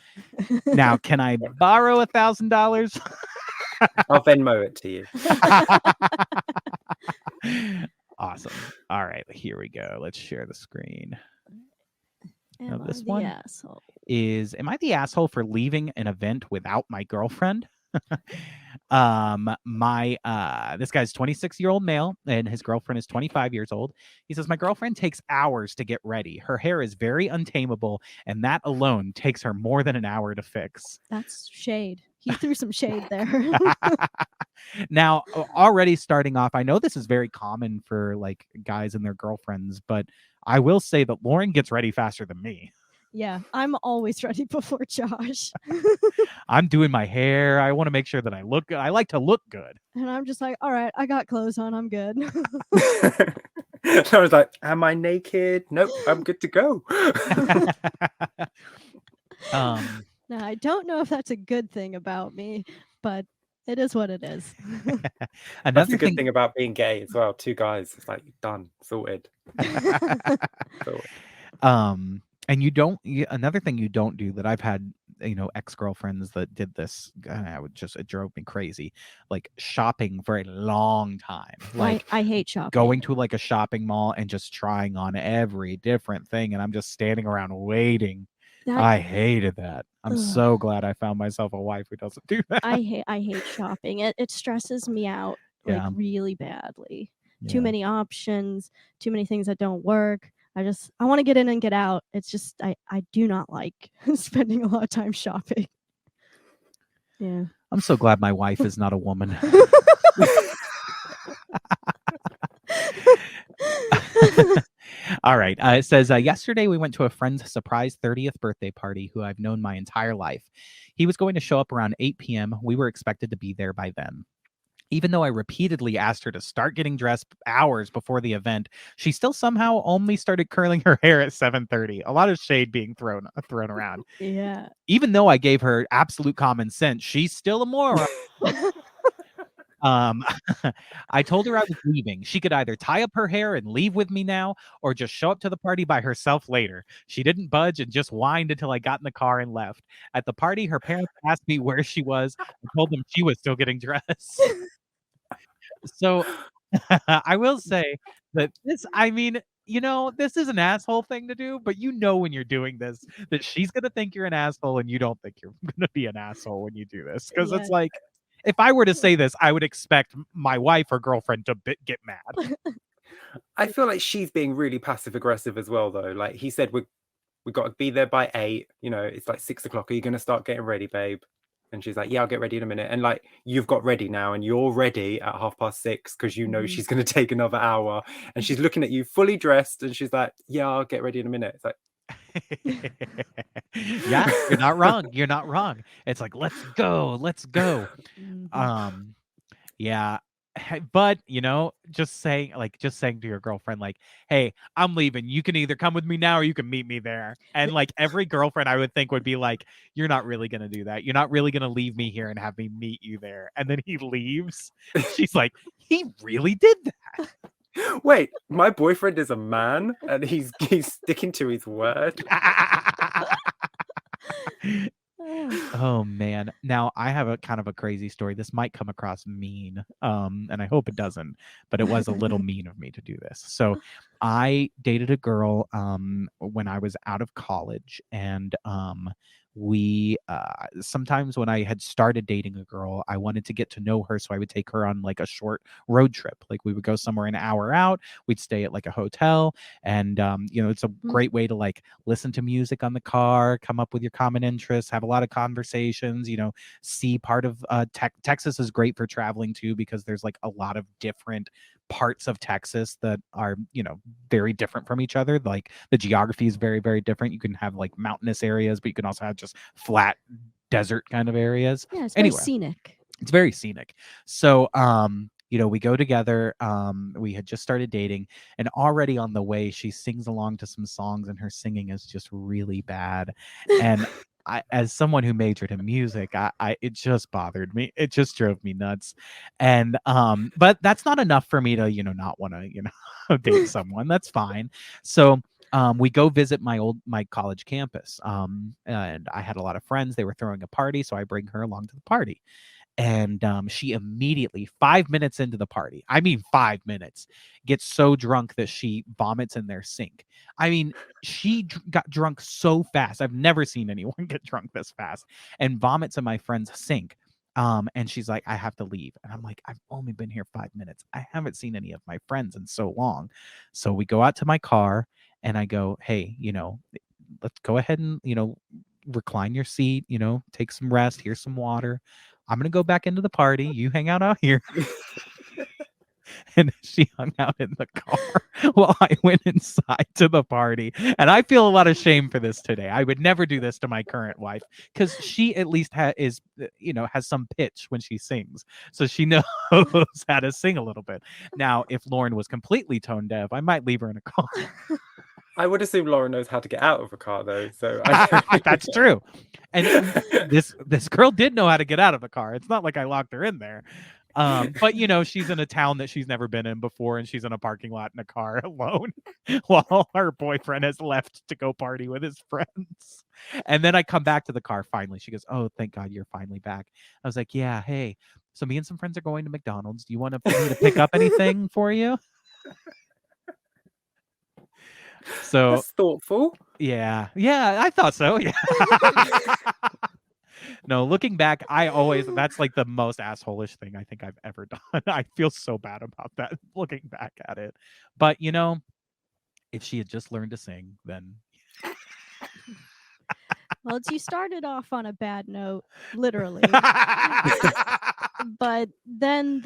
Now, can I borrow $1,000? I'll Venmo it to you. Awesome. All right, here we go. Let's share the screen. Am this I the one asshole? Am I the asshole for leaving an event without my girlfriend? This guy's 26-year-old male and his girlfriend is 25 years old. He says, my girlfriend takes hours to get ready. Her hair is very untamable, and that alone takes her more than an hour to fix. That's shade. He threw some shade there. Now, already starting off, I know this is very common for like guys and their girlfriends, but I will say that Lauren gets ready faster than me. Yeah, I'm always ready before Josh. I'm doing my hair. I want to make sure that I look good. I like to look good. And I'm just like, all right, I got clothes on. I'm good. So I was like, am I naked? Nope, I'm good to go. Now, I don't know if that's a good thing about me, but it is what it is. That's the good thing about being gay as well. 2 guys, it's like done, sorted. And another thing you don't do that I've had, ex-girlfriends that did this, it drove me crazy. Like shopping for a long time. Like I hate shopping. going to like a shopping mall and just trying on every different thing. And I'm just standing around waiting. I hated that. I'm so glad I found myself a wife who doesn't do that. I hate shopping. It stresses me out like really badly. Yeah. Too many options, too many things that don't work. I want to get in and get out. It's just I do not like spending a lot of time shopping. Yeah. I'm so glad my wife is not a woman. All right. It says, yesterday we went to a friend's surprise 30th birthday party who I've known my entire life. He was going to show up around 8 p.m. We were expected to be there by then. Even though I repeatedly asked her to start getting dressed hours before the event, she still somehow only started curling her hair at 7:30. A lot of shade being thrown around. Yeah. Even though I gave her absolute common sense, she's still a moron. I told her I was leaving. She could either tie up her hair and leave with me now or just show up to the party by herself later. She didn't budge and just whined until I got in the car and left. At the party, her parents asked me where she was. I told them she was still getting dressed. So I will say that this is an asshole thing to do, but when you're doing this, that she's going to think you're an asshole and you don't think you're going to be an asshole when you do this. Because it's like, if I were to say this, I would expect my wife or girlfriend to get mad. I feel like she's being really passive aggressive as well, though. Like he said, we got to be there by 8. It's like 6 o'clock. Are you going to start getting ready, babe? And she's like, yeah, I'll get ready in a minute. And like, you've got ready now and you're ready at 6:30 because she's going to take another hour. And she's looking at you fully dressed and she's like, yeah, I'll get ready in a minute. It's like, yeah, you're not wrong. You're not wrong. It's like, let's go. Yeah. But just saying to your girlfriend, like, hey, I'm leaving. You can either come with me now or you can meet me there. And like every girlfriend I would think would be like, you're not really gonna do that. You're not really gonna leave me here and have me meet you there. And then he leaves. She's like, he really did that. Wait, my boyfriend is a man and he's sticking to his word. Oh man. Now I have a kind of a crazy story. This might come across mean, and I hope it doesn't, but it was a little mean of me to do this. So I dated a girl when I was out of college, and we sometimes when I had started dating a girl, I wanted to get to know her, so I would take her on like a short road trip. Like we would go somewhere an hour out, we'd stay at like a hotel, and it's a great way to like listen to music on the car, come up with your common interests, have a lot of conversations, see part of Texas is great for traveling too, because there's like a lot of different parts of Texas that are, very different from each other. Like the geography is very, very different. You can have like mountainous areas, but you can also have just flat desert kind of areas. Yeah, it's very scenic. It's very scenic. So, we go together. We had just started dating, and already on the way, she sings along to some songs, and her singing is just really bad. And as someone who majored in music, it just bothered me. It just drove me nuts. And but that's not enough for me to not want to date someone. That's fine. So we go visit my college campus. And I had a lot of friends. They were throwing a party, so I bring her along to the party. And she immediately, 5 minutes into the party, I mean 5 minutes, gets so drunk that she vomits in their sink. I mean, she got drunk so fast. I've never seen anyone get drunk this fast, and vomits in my friend's sink. And she's like, I have to leave. And I'm like, I've only been here 5 minutes. I haven't seen any of my friends in so long. So we go out to my car and I go, hey, let's go ahead and, recline your seat, take some rest. Here's some water. I'm going to go back into the party. You hang out here. And she hung out in the car while I went inside to the party. And I feel a lot of shame for this today. I would never do this to my current wife because she at least has some pitch when she sings. So she knows how to sing a little bit. Now, if Lauren was completely tone deaf, I might leave her in a car. I would assume Lauren knows how to get out of a car, though. So that's true. And this girl did know how to get out of the car. It's not like I locked her in there. But she's in a town that she's never been in before, and she's in a parking lot in a car alone while her boyfriend has left to go party with his friends. And then I come back to the car finally. She goes, "Oh, thank God you're finally back." I was like, "Yeah, hey, so me and some friends are going to McDonald's. Do you want me to pick up anything for you?" So That's thoughtful. yeah, I thought so. Yeah. No, looking back, that's like the most asshole-ish thing I think I've ever done. I feel so bad about that looking back at it. But if she had just learned to sing, then Well, you started off on a bad note, literally. But then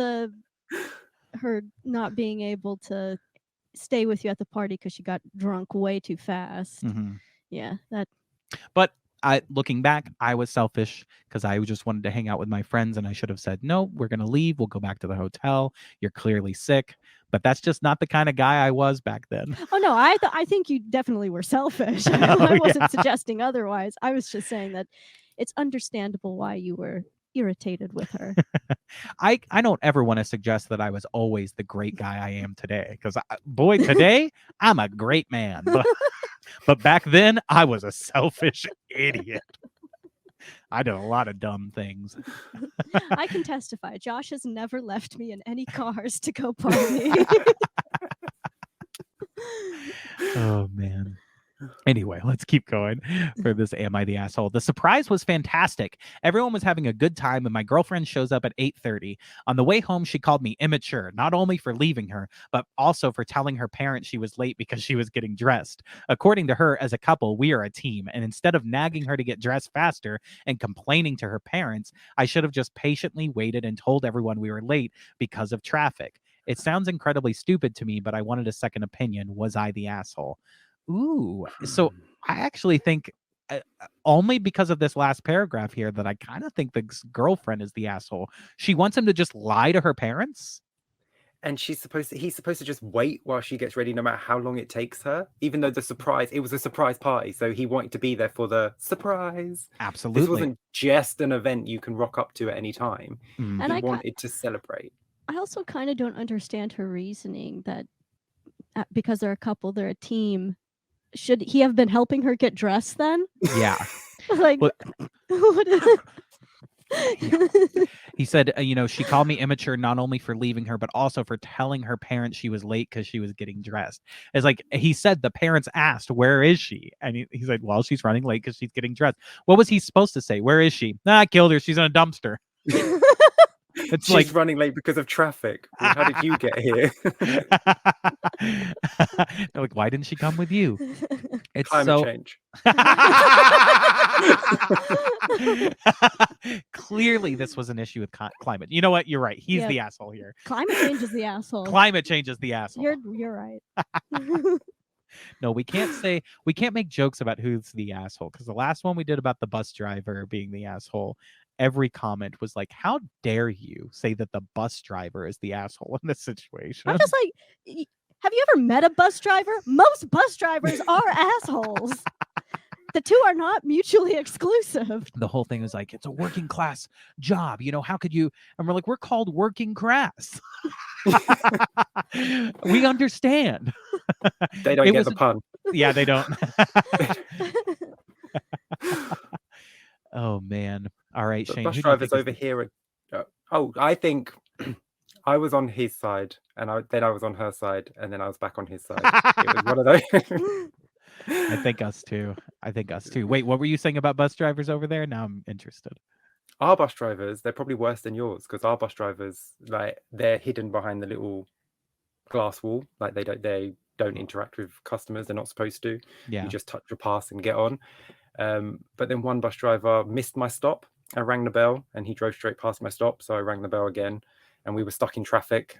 her not being able to stay with you at the party because she got drunk way too fast. Mhm. Yeah, that. But looking back, I was selfish because I just wanted to hang out with my friends, and I should have said, "No, we're gonna leave. We'll go back to the hotel. You're clearly sick." But that's just not the kind of guy I was back then. Oh no, I think you definitely were selfish. I wasn't suggesting otherwise. I was just saying that it's understandable why you were irritated with her. I don't ever want to suggest that I was always the great guy I am today, because boy, today I'm a great man. But back then I was a selfish idiot. I did a lot of dumb things. I can testify. Josh has never left me in any cars to go party. Oh man. Anyway, let's keep going for this Am I the Asshole? The surprise was fantastic. Everyone was having a good time, and my girlfriend shows up at 8:30. On the way home, she called me immature, not only for leaving her, but also for telling her parents she was late because she was getting dressed. According to her, as a couple, we are a team, and instead of nagging her to get dressed faster and complaining to her parents, I should have just patiently waited and told everyone we were late because of traffic. It sounds incredibly stupid to me, but I wanted a second opinion. Was I the asshole? Ooh, so I actually think only because of this last paragraph here that I kind of think the girlfriend is the asshole. She wants him to just lie to her parents. And he's supposed to just wait while she gets ready, no matter how long it takes her, even though it was a surprise party. So he wanted to be there for the surprise. Absolutely. This wasn't just an event you can rock up to at any time. Mm. And he wanted to celebrate. I also kind of don't understand her reasoning that because they're a couple, they're a team. Should he have been helping her get dressed then? Yeah. Like, But, what is he said, she called me immature not only for leaving her, but also for telling her parents she was late because she was getting dressed. It's like he said the parents asked, "Where is she?" And he's like, "Well, she's running late because she's getting dressed." What was he supposed to say? "Where is she?" "Nah, I killed her. She's in a dumpster." It's she's running late because of traffic. Well, how did you get here? They're like, "Why didn't she come with you?" It's Climate change. Clearly, this was an issue with climate. You know what? You're right. He's the asshole here. Climate change is the asshole. Climate change is the asshole. You're right. No, we can't make jokes about who's the asshole, because the last one we did about the bus driver being the asshole, every comment was like, "How dare you say that the bus driver is the asshole in this situation?" I'm just like, have you ever met a bus driver? Most bus drivers are assholes. The two are not mutually exclusive. The whole thing is like, it's a working class job. How could you? And we're like, we're called working crass. We understand. They don't get the pun. Yeah, they don't. Oh, man. All right, But Shane. bus drivers over here I think I was on his side, and then I was on her side, and then I was back on his side. It was one of those. I think us too. Wait, what were you saying about bus drivers over there? Now I'm interested. Our bus drivers, they're probably worse than yours, because our bus drivers, like, they're hidden behind the little glass wall. Like, they don't interact with customers. They're not supposed to. Yeah. You just touch your pass and get on. But then one bus driver missed my stop. I rang the bell, and he drove straight past my stop. So I rang the bell again, and we were stuck in traffic.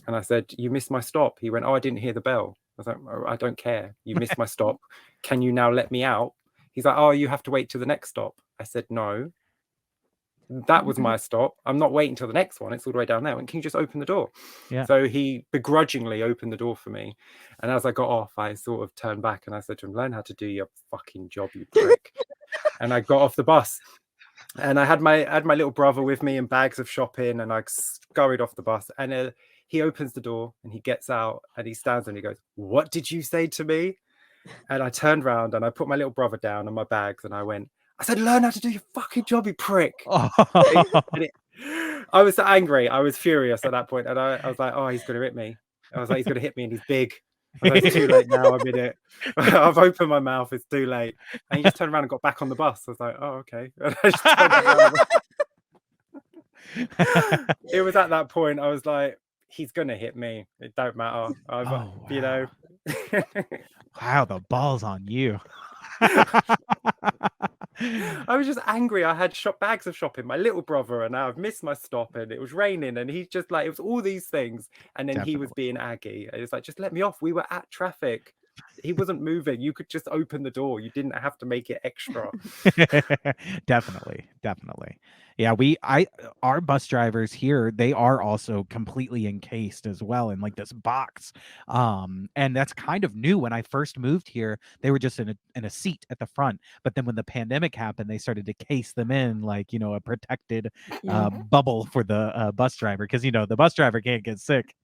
And I said, "You missed my stop." He went, "Oh, I didn't hear the bell." I was like, "Oh, I don't care. You missed my stop. Can you now let me out?" He's like, "Oh, you have to wait till the next stop." I said, "No, that was my stop. I'm not waiting till the next one. It's all the way down there. And can you just open the door?" Yeah. So he begrudgingly opened the door for me. And as I got off, I sort of turned back and I said to him, "Learn how to do your fucking job, you prick." And I got off the bus. And I had my little brother with me and bags of shopping, and I scurried off the bus. And he opens the door and he gets out and he stands and he goes, "What did you say to me?" And I turned around and I put my little brother down on my bags and I said, "Learn how to do your fucking job, you prick." I was so angry. I was furious at that point. And I was like, "Oh, he's going to hit me." I was like, "He's going to hit me and he's big." I was like, "It's too late now. I'm in it. I've opened my mouth. It's too late." And he just turned around and got back on the bus. I was like, "Oh, okay." And I just turned around. It was at that point I was like, he's going to hit me. It don't matter. You know. Wow, the ball's on you. I was just angry. I had bags of shopping, my little brother, and now I've missed my stop, and it was raining, and he's just like, it was all these things, and then he was being aggy. It was like, just let me off. We were at traffic. He wasn't moving. You could just open the door. You didn't have to make it extra. Definitely. Yeah, our bus drivers here, they are also completely encased as well in like this box. And that's kind of new. When I first moved here, they were just in a seat at the front. But then when the pandemic happened, they started to case them in like, a protected bubble for the bus driver. Because, the bus driver can't get sick.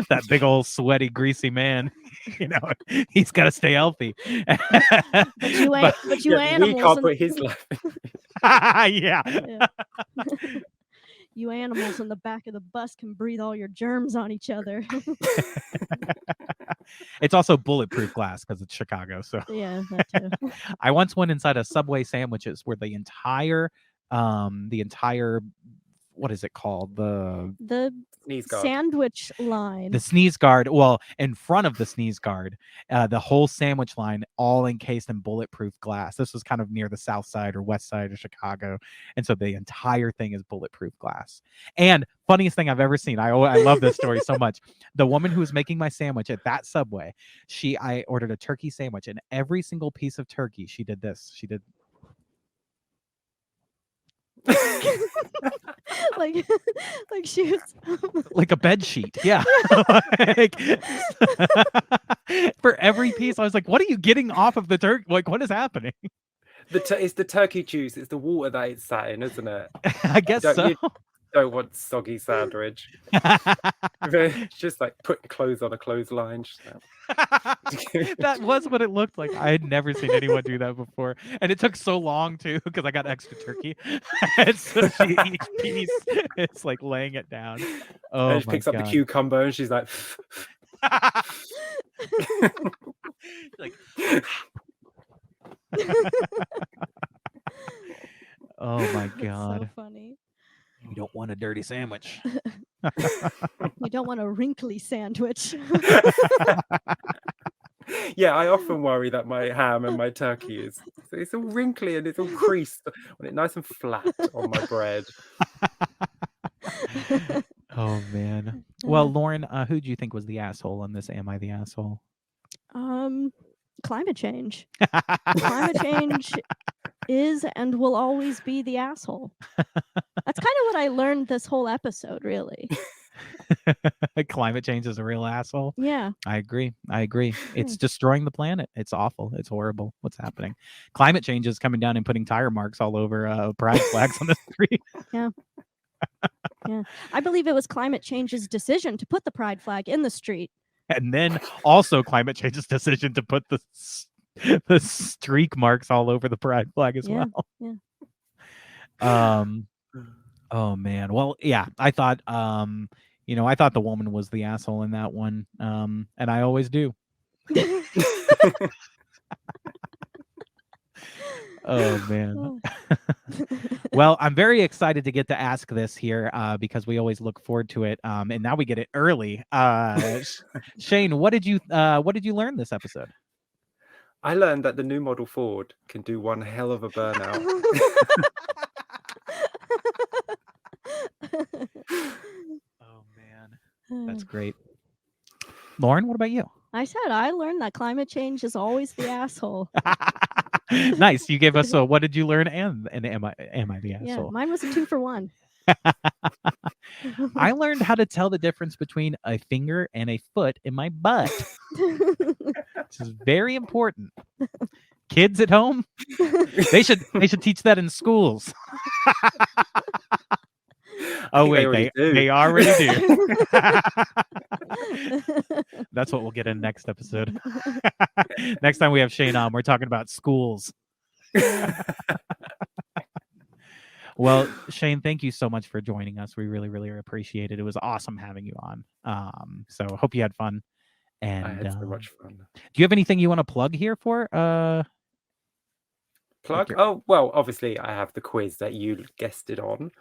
That big old sweaty, greasy man, he's got to stay healthy. But you animals. He can't put his life. Yeah. You animals in the back of the bus can breathe all your germs on each other. It's also bulletproof glass because it's Chicago. So yeah, that too. I once went inside a Subway sandwiches where the entire what is it called? The sneeze guard. Sandwich line. The sneeze guard. Well, in front of the sneeze guard, the whole sandwich line all encased in bulletproof glass. This was kind of near the south side or west side of Chicago. And so the entire thing is bulletproof glass. And funniest thing I've ever seen. I love this story so much. The woman who was making my sandwich at that Subway, I ordered a turkey sandwich, and every single piece of turkey, she did this. She did like she was like a bed sheet. Yeah. For every piece, I was like, what are you getting off of the turkey? Like, what is happening? It's the turkey juice. It's the water that it's sat in, isn't it? I guess so. You don't want soggy sandwich. It's just like putting clothes on a clothesline. That was what it looked like. I had never seen anyone do that before, and it took so long too because I got extra turkey. And so each piece, it's like laying it down. Oh, and she picks up the cucumber and she's like, like. Oh my God! So funny. You don't want a dirty sandwich. You don't want a wrinkly sandwich. Yeah, I often worry that my ham and my turkey it's all wrinkly and it's all creased. I want it nice and flat on my bread. Oh man. Well, Lauren, who do you think was the asshole in this Am I the Asshole? Climate change. Climate change is and will always be the asshole. That's kind of what I learned this whole episode, really. Climate change is a real asshole. Yeah. I agree. It's destroying the planet. It's awful. It's horrible. What's happening? Climate change is coming down and putting tire marks all over pride flags on the street. Yeah. Yeah. I believe it was climate change's decision to put the pride flag in the street. And then also climate change's decision to put the streak marks all over the pride flag as well. Yeah. Oh man. Well, yeah, I thought I thought the woman was the asshole in that one. And I always do. Oh man. Well, I'm very excited to get to ask this here because we always look forward to it. And now we get it early. Shane, what did you learn this episode? I learned that the new model Ford can do one hell of a burnout. Oh man, that's great. Lauren, what about you? I said I learned that climate change is always the asshole. Nice. You gave us a what did you learn and am I the asshole? Yeah, mine was a 2-for-1. I learned how to tell the difference between a finger and a foot in my butt. Which is very important. Kids at home? They should teach that in schools. Oh wait, they already do. That's what we'll get in next episode. Next time we have Shane on, we're talking about schools. Well, Shane, thank you so much for joining us. We really, really appreciate it. It was awesome having you on. So hope you had fun. And I had so much fun. Do you have anything you want to plug here for? Plug? Oh, well, obviously I have the quiz that you guested on.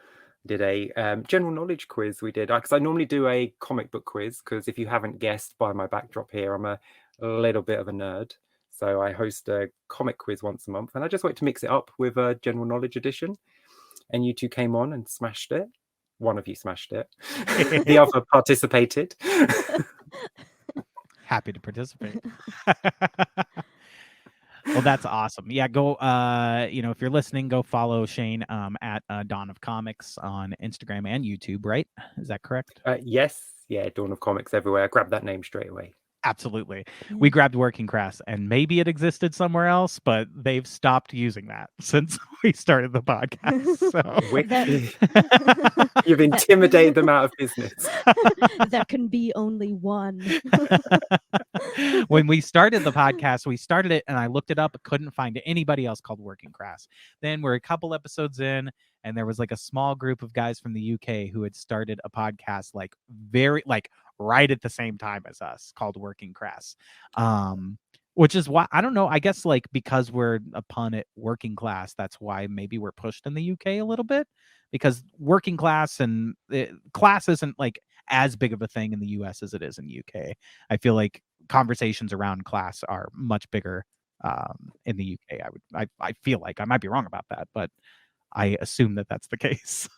Did a general knowledge quiz we did, because I normally do a comic book quiz, because if you haven't guessed by my backdrop here, I'm a little bit of a nerd. So I host a comic quiz once a month, and I just wanted to mix it up with a general knowledge edition. And you two came on and smashed it. One of you smashed it. The other participated. Happy to participate. Well, that's awesome. Yeah, go. If you're listening, go follow Shane at Dawn of Comics on Instagram and YouTube. Right? Is that correct? Yes. Yeah, Dawn of Comics everywhere. Grab that name straight away. Absolutely. We grabbed Working Crass, and maybe it existed somewhere else, but they've stopped using that since we started the podcast. So you've intimidated them out of business. There can be only one. When we started the podcast, we started it and I looked it up, couldn't find anybody else called Working Crass. Then we're a couple episodes in, and there was like a small group of guys from the UK who had started a podcast right at the same time as us, called Working Crass. Which is why, I don't know, I guess because we're a pun at working class, that's why maybe we're pushed in the UK a little bit, because working class and class isn't as big of a thing in the US as it is in the UK. I feel like conversations around class are much bigger in the UK. I feel like I might be wrong about that, but I assume that that's the case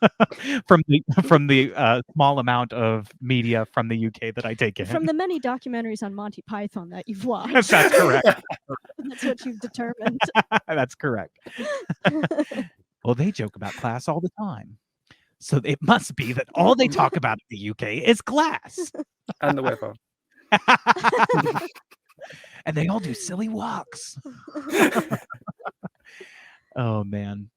from the small amount of media from the UK that I take in. From the many documentaries on Monty Python that you've watched. That's correct. That's what you've determined. That's correct. Well, they joke about class all the time. So it must be that all they talk about in the UK is class. And the weather. And they all do silly walks. Oh, man.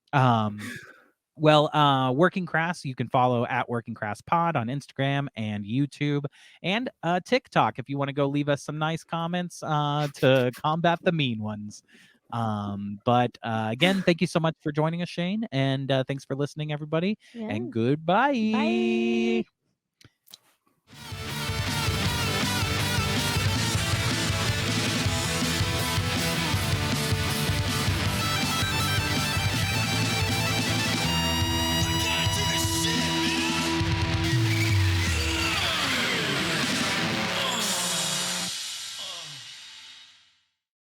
Working Crass, you can follow at Working Crass Pod on Instagram and YouTube and TikTok if you want to go leave us some nice comments to combat the mean ones. But again, thank you so much for joining us, Shane, and thanks for listening, everybody. Yeah. And goodbye. Bye.